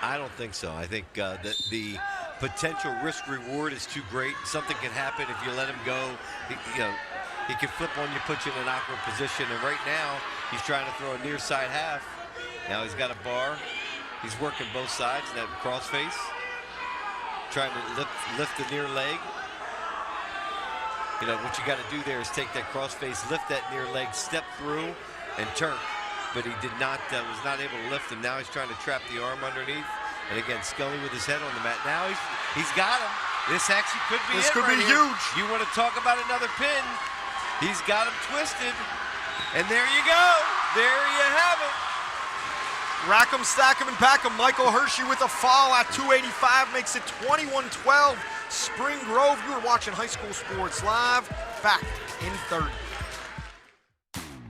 I don't think so. I think that the potential risk reward is too great. Something can happen if you let him go. He can flip on you, put you in an awkward position. And right now, he's trying to throw a near side half. Now he's got a bar. He's working both sides in that crossface. Trying to lift the near leg. You know, what you got to do there is take that crossface, lift that near leg, step through, and turn. But he did not, was not able to lift him. Now he's trying to trap the arm underneath. And again, Scully with his head on the mat. Now he's got him. This actually could be This could be huge. You want to talk about another pin. He's got him twisted. And there you go. There you have it. Rack 'em, stack 'em, and pack 'em. Michael Hershey with a foul at 285 makes it 21-12. Spring Grove, you are watching High School Sports Live. Back in third.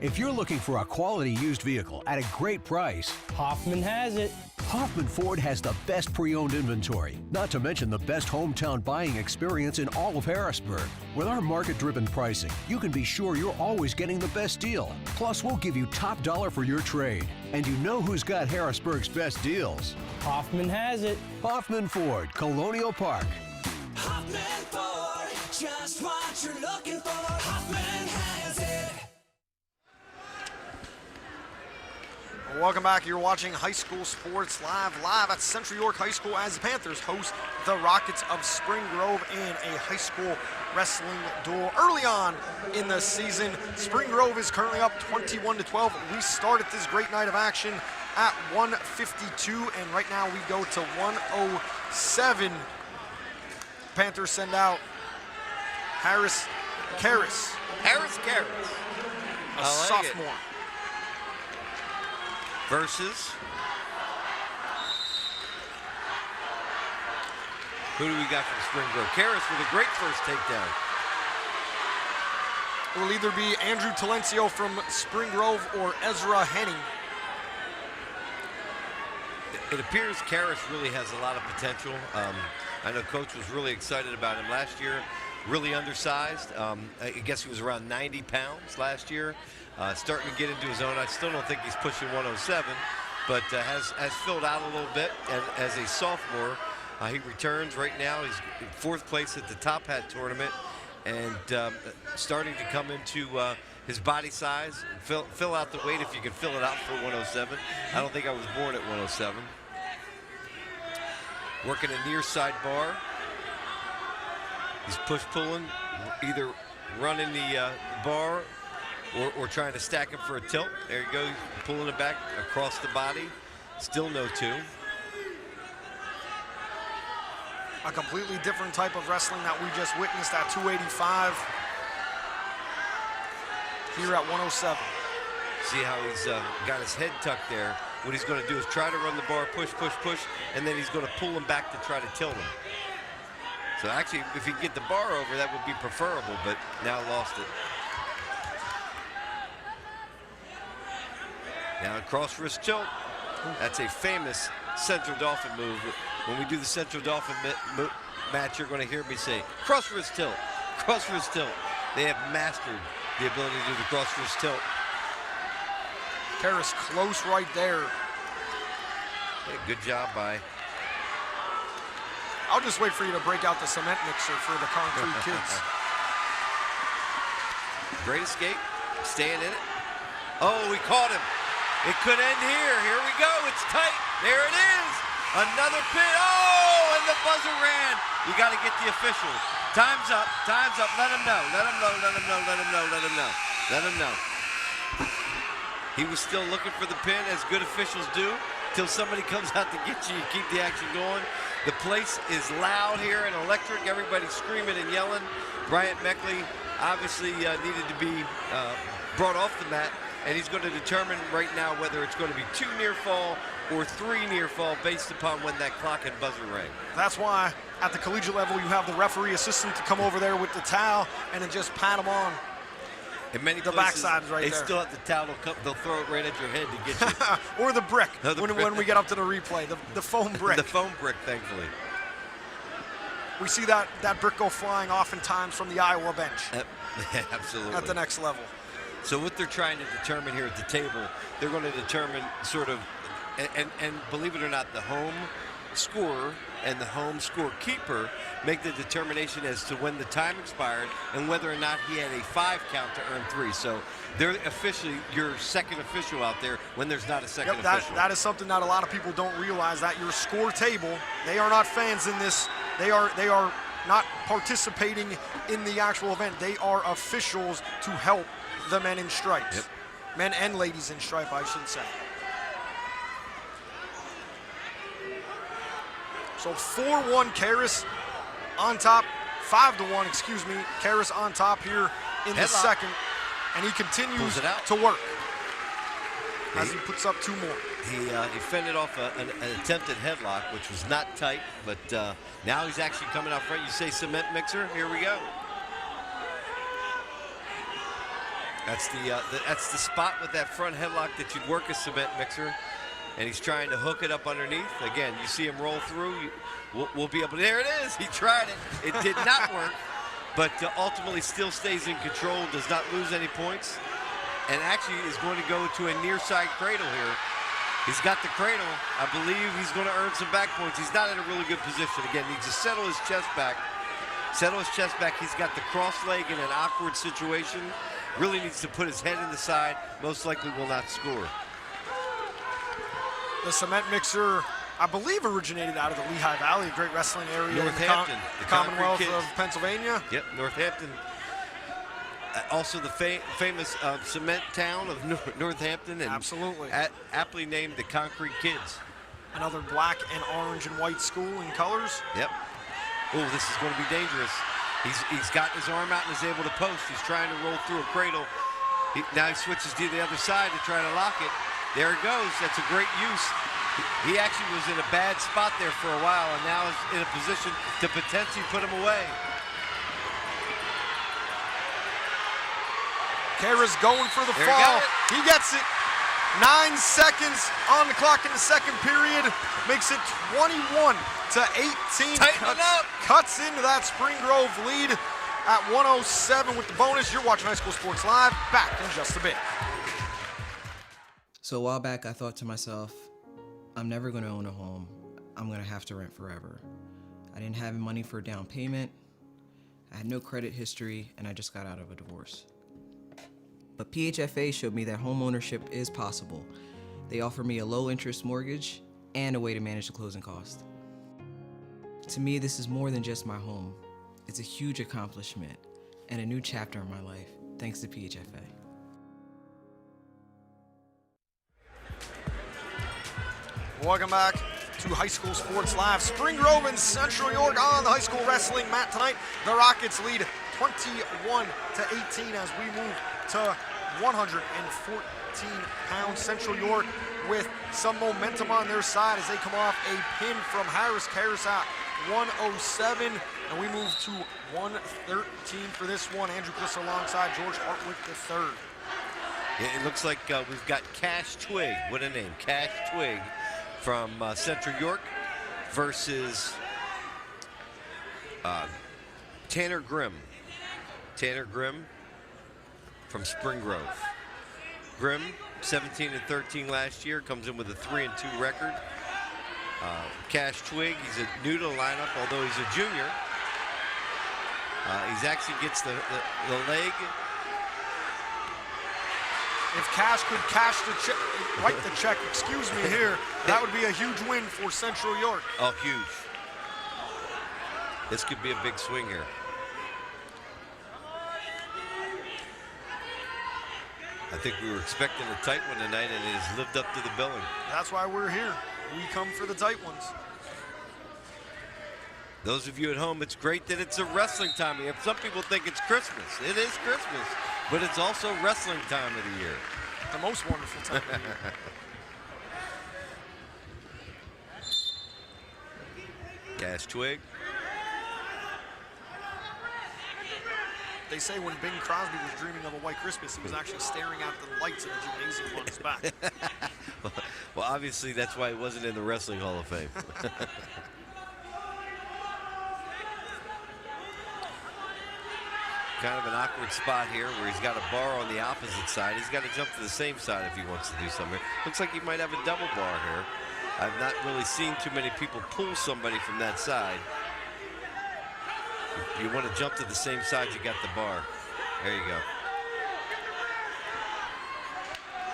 If you're looking for a quality used vehicle at a great price, Hoffman has it. Hoffman Ford has the best pre-owned inventory, not to mention the best hometown buying experience in all of Harrisburg. With our market-driven pricing, you can be sure you're always getting the best deal. Plus, we'll give you top dollar for your trade. And you know who's got Harrisburg's best deals. Hoffman has it. Hoffman Ford, Colonial Park. Hoffman Ford, just what you're looking for. Hoffman has it. Welcome back. You're watching High School Sports Live at Central York High School as the Panthers host the Rockets of Spring Grove in a high school wrestling duel. Early on in the season, Spring Grove is currently up 21-12. We started this great night of action at 152, and right now we go to 107. Panthers send out Harris Karras. A sophomore. Versus, who do we got from Spring Grove? Karras with a great first takedown. It will either be Andrew Talencio from Spring Grove or Ezra Henning. It appears Karras really has a lot of potential. I know Coach was really excited about him last year. Really undersized. I guess he was around 90 pounds last year. Starting to get into his own. I still don't think he's pushing 107, but has filled out a little bit as a sophomore. He returns right now. He's in 4th place at the Top Hat tournament. and starting to come into his body size. Fill out the weight if you can fill it out for 107. I don't think I was born at 107. Working a near side bar. He's push-pulling, either running the bar or trying to stack him for a tilt. There you go, pulling it back across the body. Still no 2. A completely different type of wrestling that we just witnessed at 285. Here at 107. See how he's got his head tucked there. What he's going to do is try to run the bar, push, push, push, and then he's going to pull him back to try to tilt him. So actually, if he can get the bar over, that would be preferable, but now lost it. Now a cross wrist tilt. That's a famous Central Dolphin move. When we do the Central Dolphin match, you're going to hear me say, cross wrist tilt, cross wrist tilt. They have mastered the ability to do the cross wrist tilt. Karras close right there. Yeah, good job by. I'll just wait for you to break out the cement mixer for the Concrete Kids. Great escape, staying in it. Oh, we caught him. It could end here. Here we go. It's tight. There it is. Another pin. Oh, and the buzzer ran. You got to get the official. Time's up. Time's up. Let him know. Let him know. Let him know. Let him know. Let him know. Let him know. He was still looking for the pin, as good officials do, till somebody comes out to get you. You keep the action going. The place is loud here and electric. Everybody's screaming and yelling. Bryant Meckley obviously needed to be brought off the mat, and he's going to determine right now whether it's going to be 2 near fall or 3 near fall based upon when that clock and buzzer rang. That's why at the collegiate level you have the referee assistant to come over there with the towel and then just pat him on. In many the places, backside's right they there. Still have the towel. They'll throw it right at your head to get you. Or the brick, No, the brick. when we get up to the replay, the foam brick. The foam brick, thankfully. We see that brick go flying oftentimes from the Iowa bench. Absolutely. At the next level. So what they're trying to determine here at the table, they're going to determine sort of, and believe it or not, the home scorer and the home scorekeeper make the determination as to when the time expired and whether or not he had a 5 count to earn 3. So they're officially your second official out there when there's not a second official. That is something that a lot of people don't realize, that your score table, they are not fans in this. They are not participating in the actual event. They are officials to help the men in stripes. Yep. Men and ladies in stripe, I should say. So 4-1 Karras on top, 5-1, excuse me. Karras on top here in the second. And he continues to work as he puts up 2 more. He fended off an attempted headlock, which was not tight, but now he's actually coming out front. You say cement mixer, here we go. That's the spot with that front headlock that you'd work a cement mixer, and he's trying to hook it up underneath. Again, you see him roll through. We'll be able to, there it is. He tried it. It did not work, but ultimately still stays in control, does not lose any points, and actually is going to go to a near side cradle here. He's got the cradle. I believe he's going to earn some back points. He's not in a really good position. Again, needs to settle his chest back. Settle his chest back. He's got the cross leg in an awkward situation. Really needs to put his head in the side. Most likely will not score. The cement mixer, I believe, originated out of the Lehigh Valley, a great wrestling area Northampton, in the the Commonwealth Concrete of Kids. Pennsylvania. Yep, Northampton. Also the famous cement town of Northampton, and absolutely aptly named the Concrete Kids. Another black and orange and white school in colors. Yep. Oh, this is going to be dangerous. He's got his arm out and is able to post. He's trying to roll through a cradle. Now he switches to the other side to try to lock it. There it goes. That's a great use. He actually was in a bad spot there for a while, and now is in a position to potentially put him away. Karras going for the fall. He gets it. 9 seconds on the clock in the second period. Makes it 21-18. Cuts into that Spring Grove lead at 107 with the bonus. You're watching High School Sports Live. Back in just a bit. So a while back, I thought to myself, I'm never going to own a home. I'm going to have to rent forever. I didn't have money for a down payment. I had no credit history, and I just got out of a divorce. But PHFA showed me that home ownership is possible. They offer me a low-interest mortgage and a way to manage the closing cost. To me, this is more than just my home. It's a huge accomplishment and a new chapter in my life, thanks to PHFA. Welcome back to High School Sports Live. Spring Grove and Central York on the high school wrestling mat tonight. The Rockets lead 21-18 as we move to 114 pounds. Central York with some momentum on their side as they come off a pin from Harris Karras at 107. And we move to 113 for this one. Andrew Cliss alongside George Hartwick III. It looks like we've got Cash Twig. What a name, Cash Twig from Central York versus Tanner Grimm. Tanner Grimm from Spring Grove. Grimm, 17-13 last year, comes in with a 3-2 record. Cash Twig, he's new to the lineup, although he's a junior. He's actually gets the leg. If Cash could write the check, excuse me here, that would be a huge win for Central York. Oh, huge. This could be a big swing here. I think we were expecting a tight one tonight, and it has lived up to the billing. That's why we're here. We come for the tight ones. Those of you at home, it's great that it's a wrestling time. Some people think it's Christmas. It is Christmas, but it's also wrestling time of the year. The most wonderful time of the year. Cash Twig. They say when Bing Crosby was dreaming of a white Christmas, he was actually staring at the lights in the gymnasium on his back. Well, obviously, that's why he wasn't in the Wrestling Hall of Fame. Kind of an awkward spot here where he's got a bar on the opposite side. He's got to jump to the same side if he wants to do something. Looks like he might have a double bar here. I've not really seen too many people pull somebody from that side. You want to jump to the same side, you got the bar. There you go.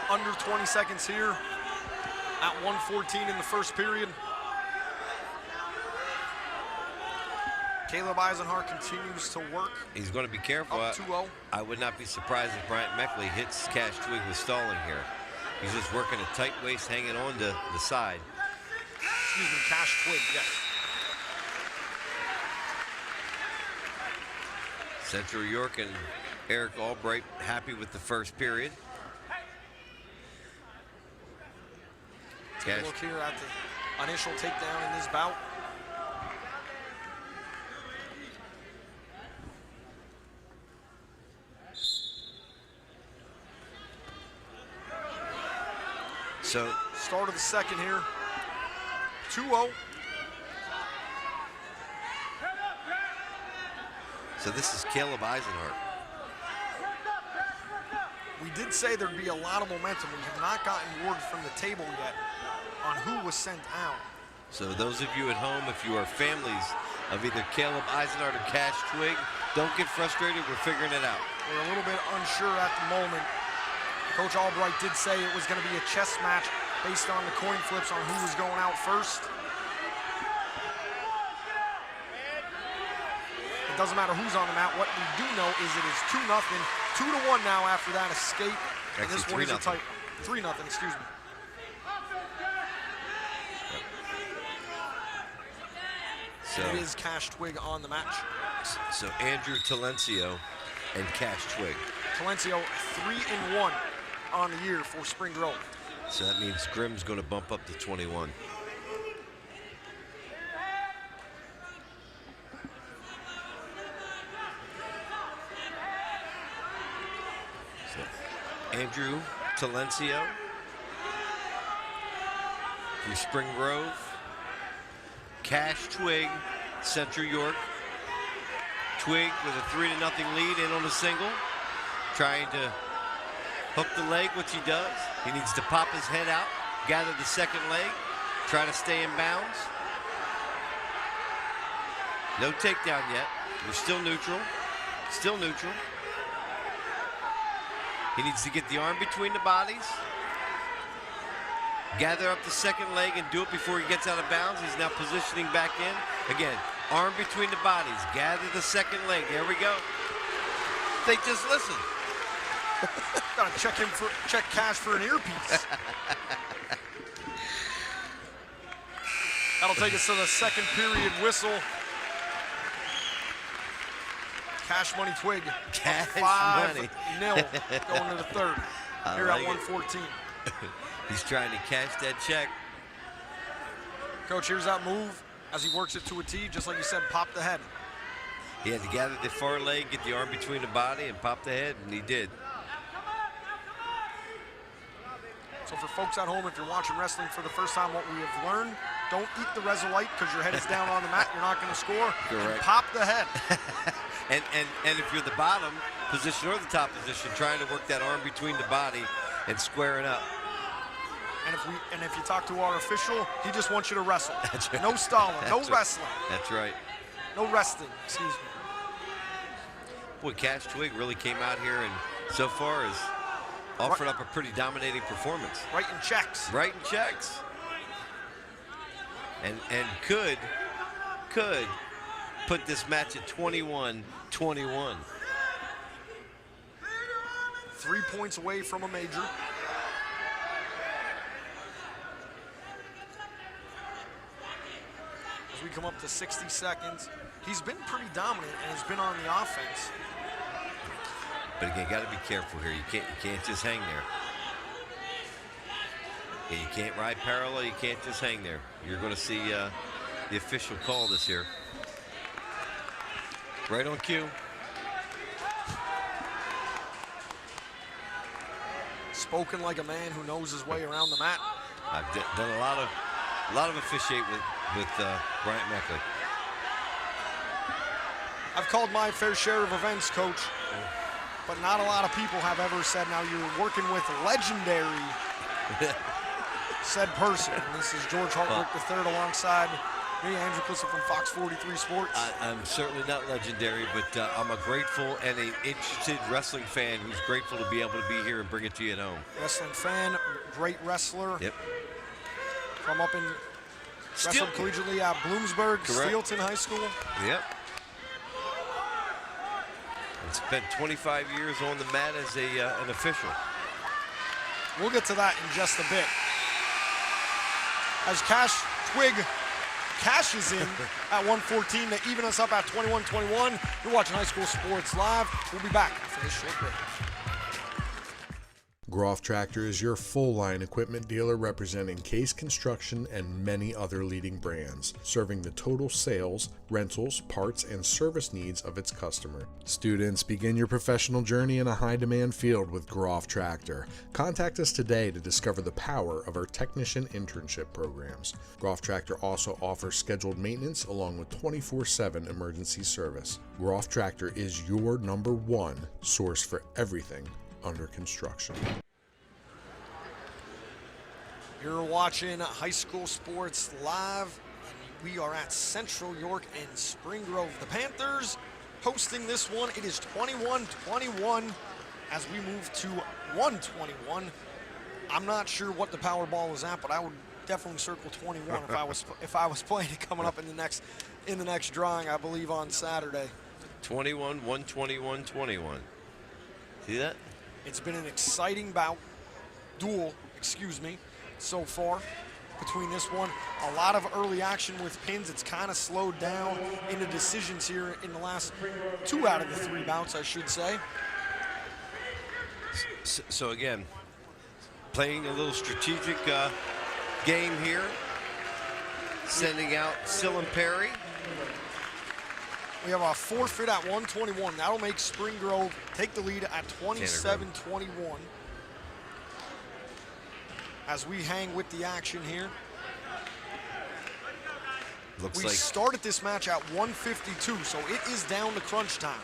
Under 20 seconds here at 1:14 in the first period. Caleb Eisenhart continues to work. He's going to be careful. Up 2-0. I would not be surprised if Bryant Meckley hits Cash Twig with stalling here. He's just working a tight waist, hanging on to the side. Excuse me, Cash Twig, yes. Central York and Eric Albright happy with the first period. Take a look here at the initial takedown in this bout. So start of the second here. 2-0. So this is Caleb Eisenhart. We did say there'd be a lot of momentum. We have not gotten word from the table yet on who was sent out. So those of you at home, if you are families of either Caleb Eisenhart or Cash Twig, don't get frustrated. We're figuring it out. We're a little bit unsure at the moment. Coach Albright did say it was going to be a chess match based on the coin flips on who was going out first. It doesn't matter who's on the mat. What we do know is it is 2-0, 2-1 now after that escape. And Actually, this one is a 3-0. tight 3-0, excuse me. So it is Cash Twig on the match. So Andrew Talencio and Cash Twig. Talencio 3-1 on the year for Spring Grove. So that means Grimm's going to bump up to 21. So Andrew Talencio from Spring Grove. Cash Twig, Central York. Twig with a 3-0 lead in on a single. Trying to hook the leg, which he does. He needs to pop his head out, gather the second leg, try to stay in bounds. No takedown yet. We're still neutral. Still neutral. He needs to get the arm between the bodies. Gather up the second leg and do it before he gets out of bounds. He's now positioning back in. Again, arm between the bodies. Gather the second leg. There we go. They just listen. Gotta check Cash for an earpiece. That'll take us to the second period whistle. Cash Money Twig. Cash 5-0 Money. going to the third. Here like at it. 114. He's trying to cash that check. Coach, here's that move as he works it to a tee, just like you said, pop the head. He had to gather the far leg, get the arm between the body, and pop the head, and he did. So for folks at home, if you're watching wrestling for the first time, what we have learned, don't eat the Resolite because your head is down on the mat. You're not going to score. Correct. And pop the head. and if you're the bottom position or the top position, trying to work that arm between the body and squaring up. And if you talk to our official, he just wants you to wrestle. That's right. No stalling, no That's right. wrestling. That's right. No wrestling, excuse me. Boy, Cash Twig really came out here and so far has offered up a pretty dominating performance. Writing checks. Writing checks. And could put this match at 21-21. 3 points away from a major. As we come up to 60 seconds, he's been pretty dominant and has been on the offense. But again, got to be careful here. You can't just hang there. Yeah, you can't ride parallel. You can't just hang there. You're going to see the official call this here. Right on cue. Spoken like a man who knows his way around the mat. I've done a lot of officiate with Bryant Meckley. I've called my fair share of events, Coach, but not a lot of people have ever said, now you're working with legendary said person. And this is George Hartwick III alongside me, Andrew Clissa from Fox 43 Sports. I'm certainly not legendary, but I'm a grateful and an interested wrestling fan who's grateful to be able to be here and bring it to you at home. Wrestling fan, great wrestler. Yep. From up in wrestled collegiately at Bloomsburg, Correct. Steelton High School. Yep. And spent 25 years on the mat as an official. We'll get to that in just a bit. As Cash Twig cashes in at 114 to even us up at 21-21. You're watching High School Sports Live. We'll be back after this short break. Groff Tractor is your full-line equipment dealer representing Case Construction and many other leading brands, serving the total sales, rentals, parts, and service needs of its customer. Students, begin your professional journey in a high-demand field with Groff Tractor. Contact us today to discover the power of our technician internship programs. Groff Tractor also offers scheduled maintenance along with 24/7 emergency service. Groff Tractor is your #1 source for everything under construction. You're watching High School Sports Live. And we are at Central York and Spring Grove. The Panthers hosting this one. It is 21-21 as we move to 121. I'm not sure what the Powerball is at, but I would definitely circle 21 if I was playing it coming up in the next drawing, I believe on Saturday. 21, 121, 21. See that? It's been an exciting duel, so far between this one. A lot of early action with pins. It's kind of slowed down into decisions here in the last 2 out of the 3 bouts, I should say. So again, playing a little strategic game here. Sending out Sill and Perry. We have a forfeit at 121. That'll make Spring Grove take the lead at 27-21. As we hang with the action here. Looks we like started this match at 152, so it is down to crunch time.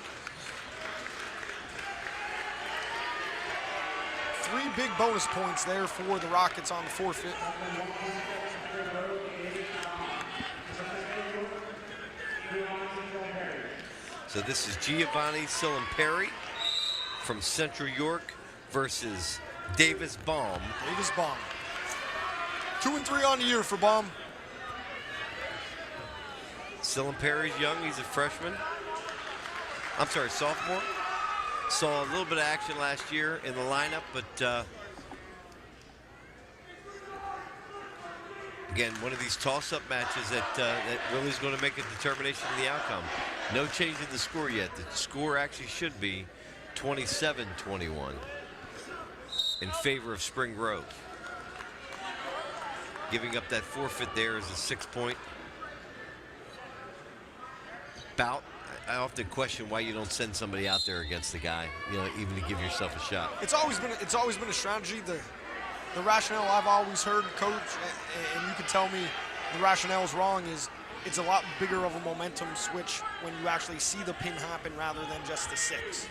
3 big bonus points there for the Rockets on the forfeit. So this is Giovanni Silimperi from Central York versus Davis Baum. Davis Baum. 2-3 on the year for Baum. Silimperi's young, he's a freshman. I'm sorry, sophomore. Saw a little bit of action last year in the lineup, but again, one of these toss-up matches that really is going to make a determination of the outcome. No change in the score yet. The score actually should be 27-21 in favor of Spring Grove. Giving up that forfeit there is a 6-point bout. I often question why you don't send somebody out there against the guy, you know, even to give yourself a shot. It's always been a strategy. The rationale I've always heard, Coach, and you can tell me the rationale is wrong, is it's a lot bigger of a momentum switch when you actually see the pin happen rather than just the 6.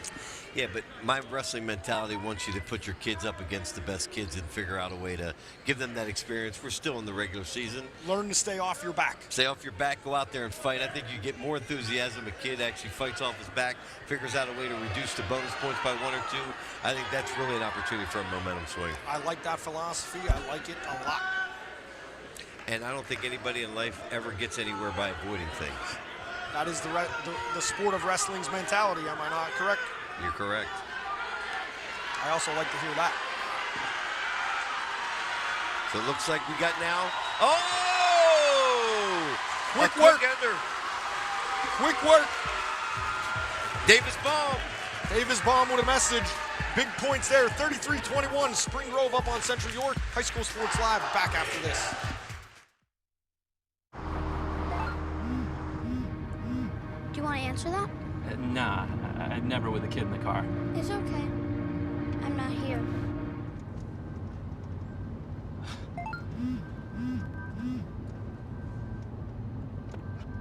Yeah, but my wrestling mentality wants you to put your kids up against the best kids and figure out a way to give them that experience. We're still in the regular season. Learn to stay off your back. Stay off your back, go out there and fight. I think you get more enthusiasm. A kid actually fights off his back, figures out a way to reduce the bonus points by 1 or 2. I think that's really an opportunity for a momentum swing. I like that philosophy. I like it a lot. And I don't think anybody in life ever gets anywhere by avoiding things. That is the sport of wrestling's mentality. Am I not correct? You're correct. I also like to hear that. So it looks like we got now. Oh! Quick work. Ender. Quick work. Davis Baum. Davis Baum with a message. Big points there. 33-21. Spring Grove up on Central York. High School Sports Live back after this. Do you want to answer that? Nah, I'd never with a kid in the car. It's okay. I'm not here.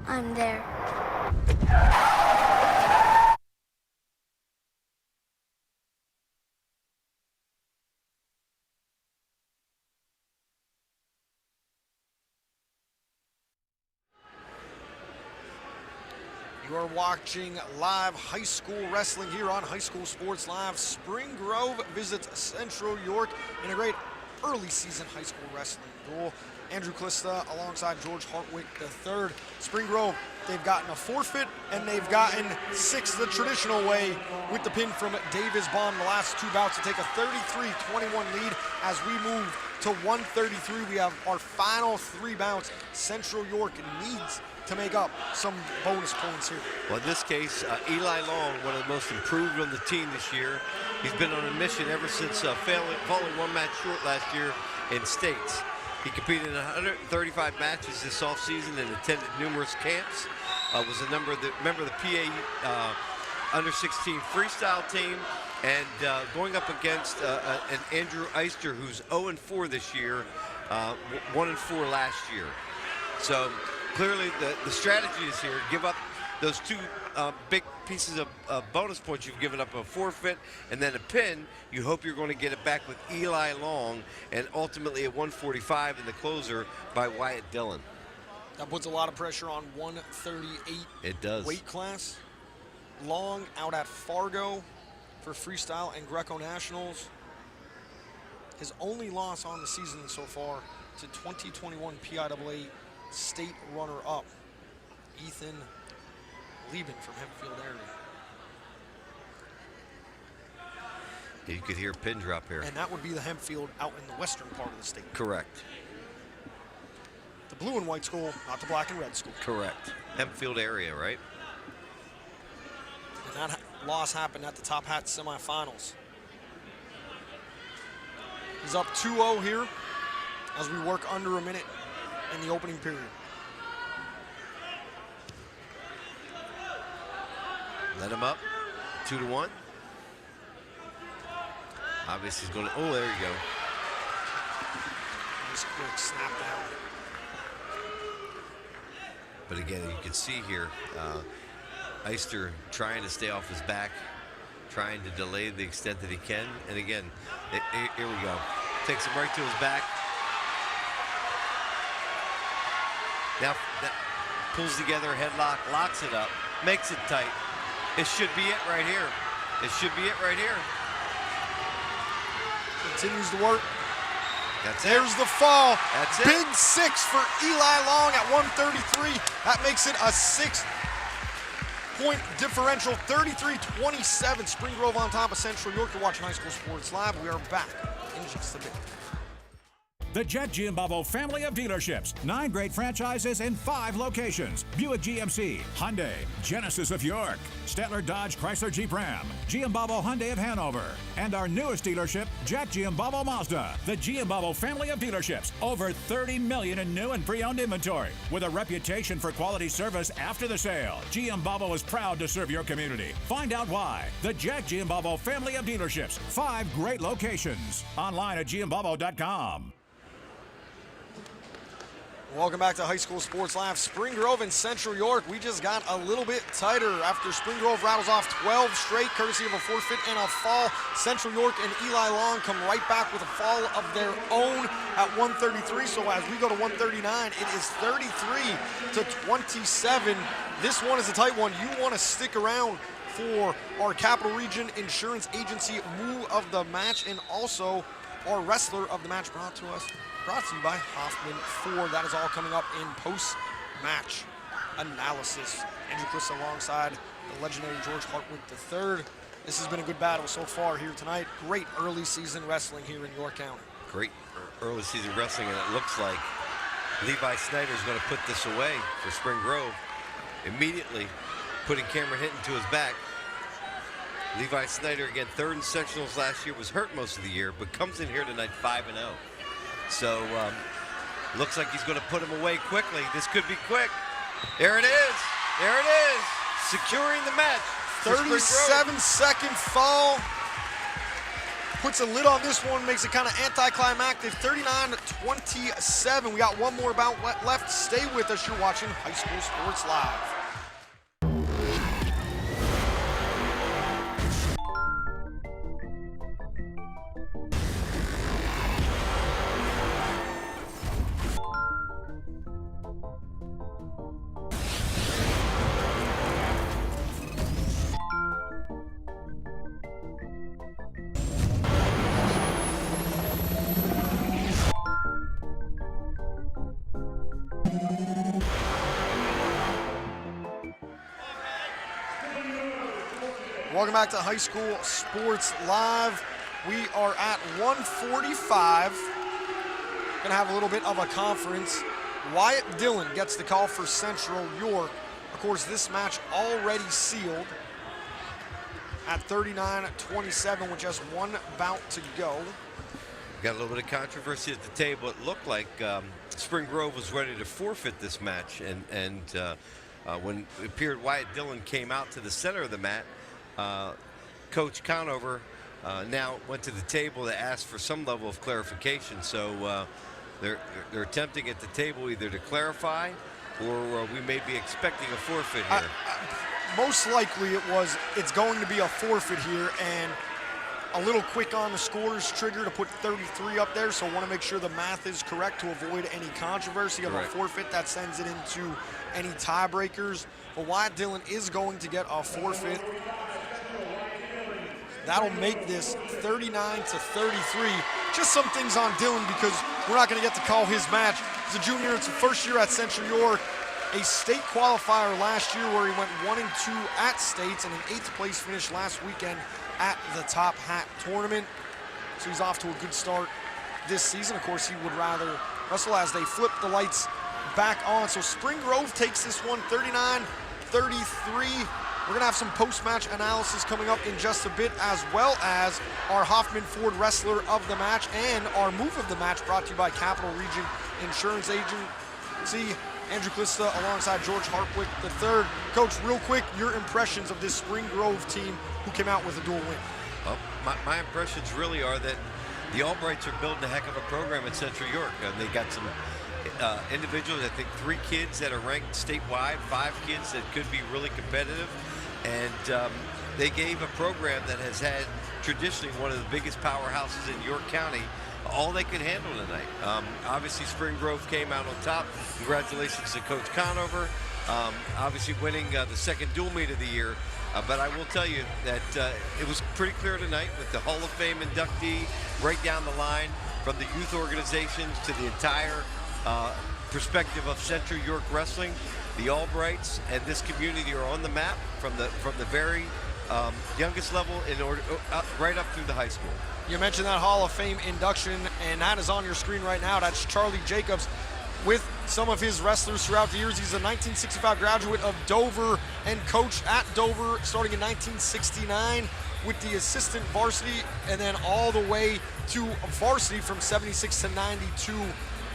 I'm there. You are watching live high school wrestling here on High School Sports Live. Spring Grove visits Central York in a great early season high school wrestling duel. Andrew Klista alongside George Hartwick III. Spring Grove, they've gotten a forfeit and they've gotten 6 the traditional way with the pin from Davis Baum the last 2 bouts to take a 33-21 lead. As we move to 133, we have our final 3 bouts. Central York needs to make up some bonus points here. Well, in this case, Eli Long, one of the most improved on the team this year. He's been on a mission ever since falling 1 match short last year in states. He competed in 135 matches this offseason and attended numerous camps. Was a member of the PA under-16 freestyle team, and going up against an Andrew Eister, who's 0-4 this year, 1-4 last year. So clearly the strategy is here, give up those 2 big pieces of bonus points. You've given up a forfeit and then a pin. You hope you're going to get it back with Eli Long, and ultimately at 145 in the closer by Wyatt Dillon. That puts a lot of pressure on 138 it does. Weight class. Long out at Fargo for freestyle and Greco Nationals. His only loss on the season so far to 2021 PIAA state runner-up Ethan Lieben from Hempfield area. You could hear a pin drop here. And that would be the Hempfield out in the western part of the state. Correct. The blue and white school, not the black and red school. Correct. Hempfield area, right? And that loss happened at the Top Hat semifinals. He's up 2-0 here as we work under a minute in the opening period. Let him up, 2-1. Obviously he's going to, oh, there you go. Nice quick snap down. But again, you can see here, Eister trying to stay off his back, trying to delay the extent that he can. And again, here we go. Takes him right to his back. Now, pulls together a headlock, locks it up, makes it tight. It should be it right here. It should be it right here. Continues to work. There's the fall. That's it. Big 6 for Eli Long at 133. That makes it a 6-point differential, 33-27. Spring Grove on top of Central York. You're watching High School Sports Live. We are back in just a bit. The Jet Giambavo family of dealerships. 9 great franchises in 5 locations. Buick GMC, Hyundai, Genesis of York, Stettler Dodge Chrysler Jeep Ram, Giambavo Hyundai of Hanover, and our newest dealership, Jack Giambavo Mazda. The Giambavo family of dealerships. Over 30 million in new and pre-owned inventory. With a reputation for quality service after the sale, Giambavo is proud to serve your community. Find out why. The Jack Giambavo family of dealerships. 5 great locations. Online at giambavo.com. Welcome back to High School Sports Live. Spring Grove and Central York, we just got a little bit tighter after Spring Grove rattles off 12 straight, courtesy of a forfeit and a fall. Central York and Eli Long come right back with a fall of their own at 133. So as we go to 139, it is 33-27. This one is a tight one. You want to stick around for our Capital Region Insurance Agency move of the match, and also our wrestler of the match brought to you by Hoffman Ford. That is all coming up in post-match analysis. Andrew Cliss alongside the legendary George Hartwick III. This has been a good battle so far here tonight. Great early season wrestling here in York County. Great early season wrestling, and it looks like Levi Snyder is going to put this away for Spring Grove. Immediately putting Cameron Hinton to his back. Levi Snyder, again, 3rd in sectionals last year, was hurt most of the year, but comes in here tonight 5-0. So looks like he's going to put him away quickly. This could be quick. There it is. There it is. Securing the match. 37-second fall. Puts a lid on this one, makes it kind of anticlimactic. 39-27. We got one more bout left. Stay with us. You're watching High School Sports Live. Welcome back to High School Sports Live. We are at 1:45. Gonna have a little bit of a conference. Wyatt Dillon gets the call for Central York. Of course, this match already sealed at 39-27 with just one bout to go. Got a little bit of controversy at the table. It looked like Spring Grove was ready to forfeit this match, and when it appeared Wyatt Dillon came out to the center of the mat, Coach Conover now went to the table to ask for some level of clarification. So they're attempting at the table either to clarify, or we may be expecting a forfeit here. Most likely it's going to be a forfeit here, and a little quick on the scores trigger to put 33 up there, so want to make sure the math is correct to avoid any controversy of a forfeit that sends it into any tiebreakers. But Wyatt Dillon is going to get a forfeit. That'll make this 39-33. Just some things on Dillon, because we're not going to get to call his match. He's a junior. It's the first year at Central York. A state qualifier last year where he went 1-2 at states, and an 8th place finish last weekend at the Top Hat tournament. So he's off to a good start this season. Of course, he would rather wrestle as they flip the lights back on. So Spring Grove takes this one 39-33. We're gonna have some post-match analysis coming up in just a bit, as well as our Hoffman Ford wrestler of the match and our move of the match, brought to you by Capital Region Insurance Agency. Andrew Clista alongside George Hartwick III. Coach, real quick, your impressions of this Spring Grove team who came out with a dual win. Well, my impressions really are that the Albrights are building a heck of a program at Central York. They got some individuals, I think 3 kids that are ranked statewide, 5 kids that could be really competitive. And they gave a program that has had traditionally one of the biggest powerhouses in York County all they could handle tonight. Obviously, Spring Grove came out on top. Congratulations to Coach Conover. obviously winning the second dual meet of the year. But I will tell you that it was pretty clear tonight with the Hall of Fame inductee right down the line, from the youth organizations to the entire perspective of Central York Wrestling. The Albrights and this community are on the map from the very youngest level right up through the high school. You mentioned that Hall of Fame induction, and that is on your screen right now. That's Charlie Jacobs with some of his wrestlers throughout the years. He's a 1965 graduate of Dover and coached at Dover starting in 1969 with the assistant varsity, and then all the way to varsity from 76 to 92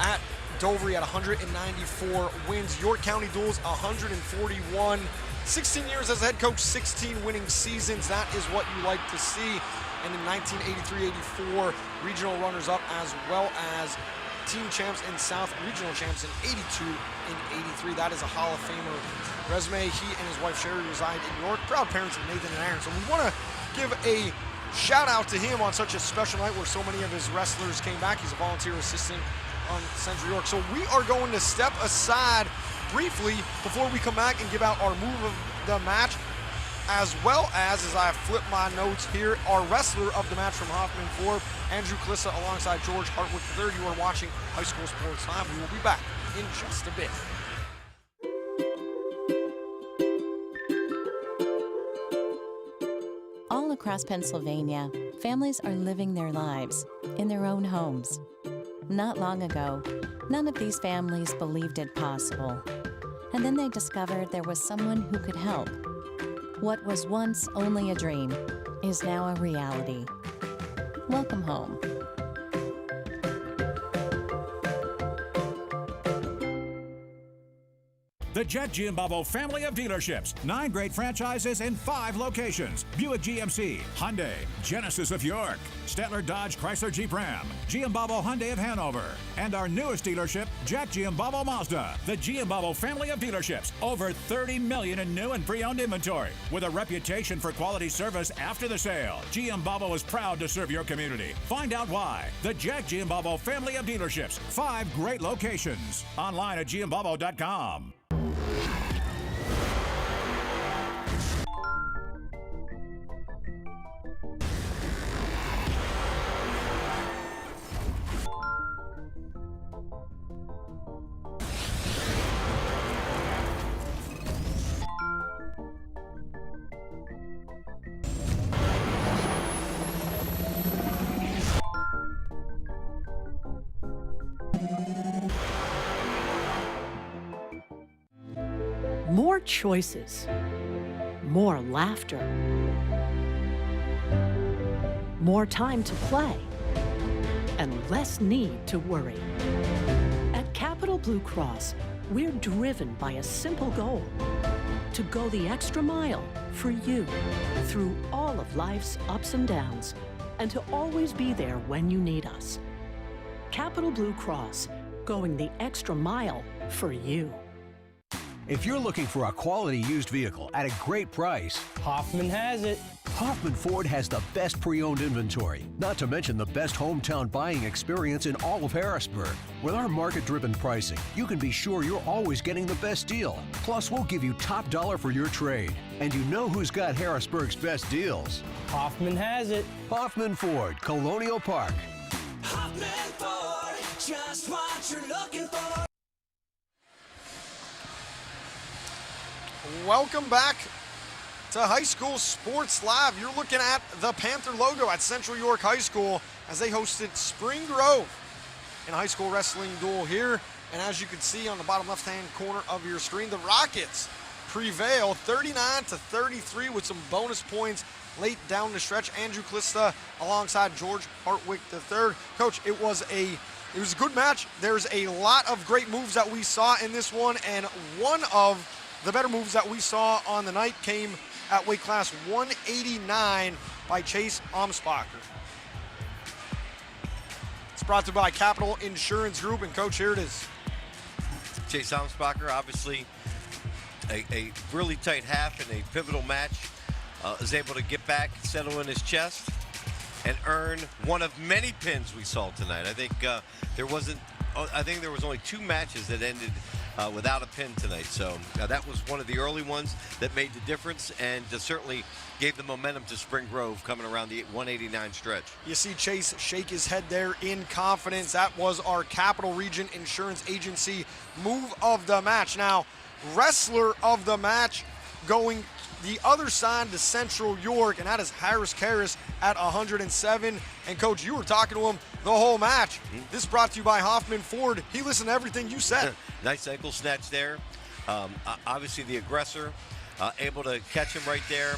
at Dover. He had 194 wins. York County Duels 141. 16 years as a head coach, 16 winning seasons. That is what you like to see. And in 1983-84, regional runners-up, as well as team champs and South regional champs in 82 and 83. That is a Hall of Famer resume. He and his wife Sherry reside in York, proud parents of Nathan and Aaron. So we want to give a shout out to him on such a special night where so many of his wrestlers came back. He's a volunteer assistant on Central York. So we are going to step aside briefly before we come back and give out our move of the match, as well as I flip my notes here, our wrestler of the match from Hoffman Ford, Andrew Kalissa, alongside George Hartwick III. You are watching High School Sports Live. We will be back in just a bit. All across Pennsylvania, families are living their lives in their own homes. Not long ago, none of these families believed it possible. And then they discovered there was someone who could help. What was once only a dream is now a reality. Welcome home. The Jet Giambavo family of dealerships. 9 great franchises in 5 locations. Buick GMC, Hyundai, Genesis of York, Stettler Dodge Chrysler Jeep Ram, Giambavo Hyundai of Hanover, and our newest dealership, Jack Giambavo Mazda. The Giambavo family of dealerships. Over 30 million in new and pre-owned inventory. With a reputation for quality service after the sale, Giambavo is proud to serve your community. Find out why. The Jack Giambavo family of dealerships. 5 great locations. Online at giambavo.com. More choices, more laughter, more time to play, and less need to worry. At Capital Blue Cross, we're driven by a simple goal: to go the extra mile for you through all of life's ups and downs, and to always be there when you need us. Capital Blue Cross, going the extra mile for you. If you're looking for a quality used vehicle at a great price, Hoffman has it. Hoffman Ford has the best pre-owned inventory, not to mention the best hometown buying experience in all of Harrisburg. With our market-driven pricing, you can be sure you're always getting the best deal. Plus, we'll give you top dollar for your trade. And you know who's got Harrisburg's best deals? Hoffman has it. Hoffman Ford, Colonial Park. Hoffman Ford, just what you're looking for. Welcome back to High School Sports Live. You're looking at the Panther logo at Central York High School as they hosted Spring Grove in a high school wrestling duel here. And as you can see on the bottom left-hand corner of your screen, the Rockets prevail 39-33 with some bonus points late down the stretch. Andrew Kalissa alongside George Hartwick III. Coach, it was a good match. There's a lot of great moves that we saw in this one, and one of the better moves that we saw on the night came at weight class 189 by Chase Amsbacher. It's brought to you by Capital Insurance Group, and Coach, here it is. Chase Amsbacher, obviously a really tight half in a pivotal match, is able to get back, settle in his chest, and earn one of many pins we saw tonight. I think there was only 2 matches that ended without a pin tonight. So that was one of the early ones that made the difference and certainly gave the momentum to Spring Grove coming around the 189 stretch. You see Chase shake his head there in confidence. That was our Capital Region Insurance Agency move of the match. Now, wrestler of the match going the other side to Central York, and that is Harris Karras at 107. And Coach, you were talking to him the whole match. This brought to you by Hoffman Ford. He listened to everything you said. Nice ankle snatch there. Obviously the aggressor, able to catch him right there,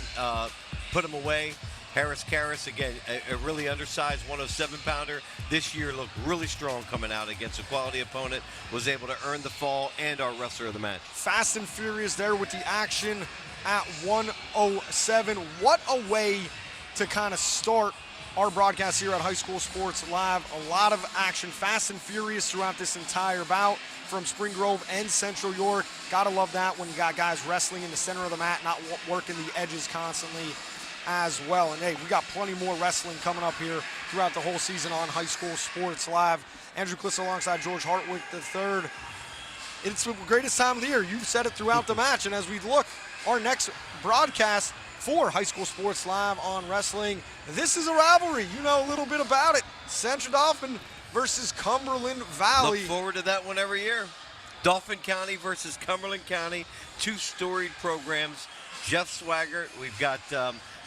put him away. Harris Karras, again, a really undersized 107-pounder. This year looked really strong coming out against a quality opponent, was able to earn the fall and our wrestler of the match. Fast and furious there with the action at 107. What a way to kind of start our broadcast here at High School Sports Live. A lot of action, fast and furious throughout this entire bout from Spring Grove and Central York. Gotta love that when you got guys wrestling in the center of the mat, not working the edges constantly as well. And hey, we got plenty more wrestling coming up here throughout the whole season on High School Sports Live. Andrew Kliss alongside George Hartwick III. It's the greatest time of the year. You've said it throughout the match. And as we look, our next broadcast for High School Sports Live on wrestling, this is a rivalry. You know a little bit about it. Central Dauphin versus Cumberland Valley. Look forward to that one every year. Dauphin County versus Cumberland County, two storied programs. Jeff Swaggart, we've got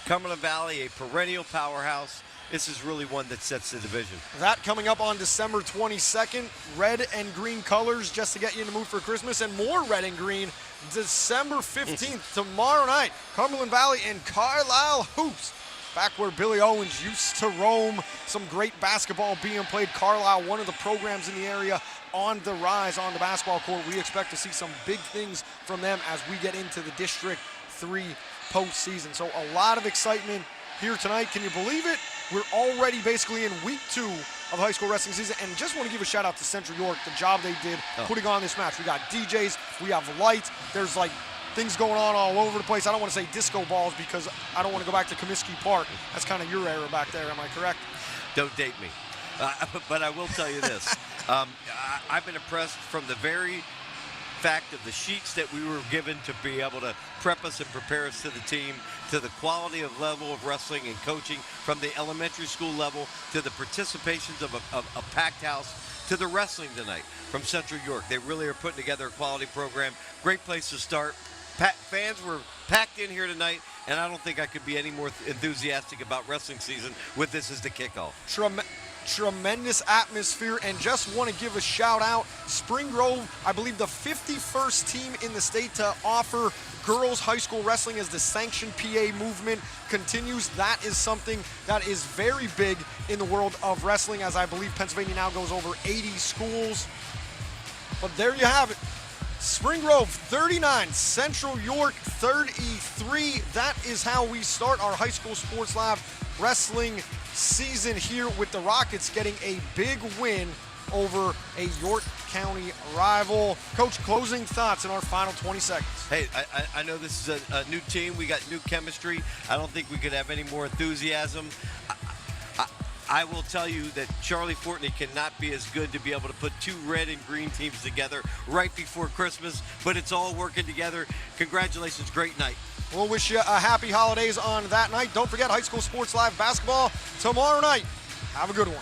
Cumberland Valley, a perennial powerhouse. This is really one that sets the division. That coming up on December 22nd. Red and green colors just to get you in the mood for Christmas, and more red and green December 15th, tomorrow night. Cumberland Valley and Carlisle Hoops. Back where Billy Owens used to roam. Some great basketball being played. Carlisle, one of the programs in the area, on the rise on the basketball court. We expect to see some big things from them as we get into the District 3 postseason. So a lot of excitement here tonight. Can you believe it? We're already basically in week 2 of high school wrestling season, and just want to give a shout out to Central York, the job they did putting on this match. We got DJs, we have lights, there's like things going on all over the place. I don't want to say disco balls because I don't want to go back to Comiskey Park. That's kind of your era back there, am I correct? Don't date me. But I will tell you this. I've been impressed from the very fact of the sheets that we were given to be able to prep us and prepare us to the team, to the quality of level of wrestling and coaching from the elementary school level to the participations of a packed house to the wrestling tonight from Central York. They really are putting together a quality program. Great place to start. Fans were packed in here tonight, and I don't think I could be any more enthusiastic about wrestling season with this as the kickoff. Tremendous atmosphere, and just want to give a shout out. Spring Grove, I believe the 51st team in the state to offer girls high school wrestling as the sanctioned PA movement continues. That is something that is very big in the world of wrestling, as I believe Pennsylvania now goes over 80 schools. But there you have it. Spring Grove 39, Central York 33. That is how we start our High School Sports Live wrestling season here, with the Rockets getting a big win over a York County rival. Coach, closing thoughts in our final 20 seconds. Hey, I know this is a new team. We got new chemistry. I don't think we could have any more enthusiasm. I will tell you that Charlie Fortney cannot be as good to be able to put two red and green teams together right before Christmas, but it's all working together. Congratulations, great night. We'll wish you a happy holidays on that night. Don't forget High School Sports Live basketball tomorrow night. Have a good one.